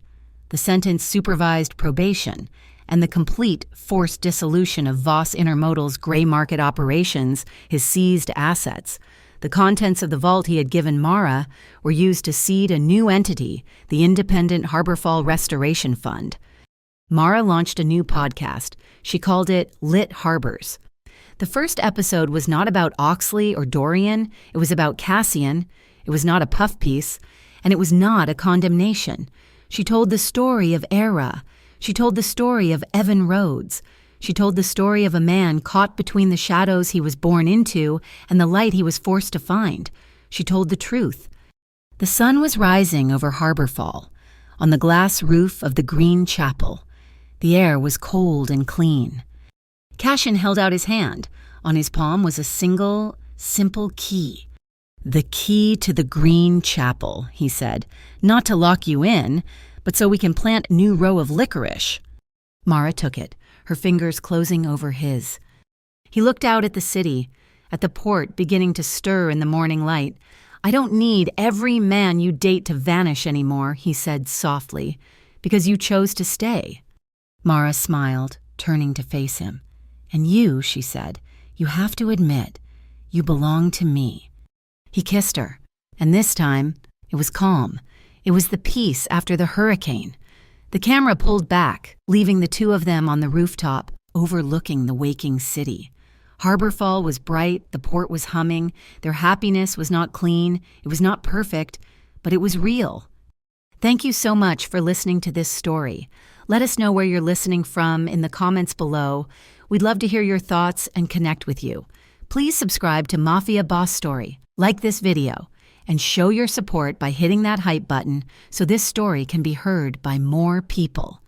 the sentence supervised probation, and the complete forced dissolution of Voss Intermodal's gray market operations, his seized assets. The contents of the vault he had given Mara were used to seed a new entity, the Independent Harborfall Restoration Fund. Mara launched a new podcast. She called it Lit Harbors. The first episode was not about Oxley or Dorian. It was about Cassian. It was not a puff piece, and it was not a condemnation. She told the story of Era. She told the story of Evan Rhodes. She told the story of a man caught between the shadows he was born into and the light he was forced to find. She told the truth. The sun was rising over Harborfall, on the glass roof of the Green Chapel. The air was cold and clean. Cassian held out his hand. On his palm was a single, simple key. "The key to the Green Chapel," he said, "not to lock you in, but so we can plant a new row of licorice." Mara took it, her fingers closing over his. He looked out at the city, at the port beginning to stir in the morning light. "I don't need every man you date to vanish anymore," he said softly, "because you chose to stay." Mara smiled, turning to face him. "And you," she said, "you have to admit, you belong to me." He kissed her, and this time it was calm. It was the peace after the hurricane. The camera pulled back, leaving the two of them on the rooftop, overlooking the waking city. Harborfall was bright, the port was humming, their happiness was not clean, it was not perfect, but it was real. Thank you so much for listening to this story. Let us know where you're listening from in the comments below. We'd love to hear your thoughts and connect with you. Please subscribe to Mafia Boss Story, like this video, and show your support by hitting that hype button so this story can be heard by more people.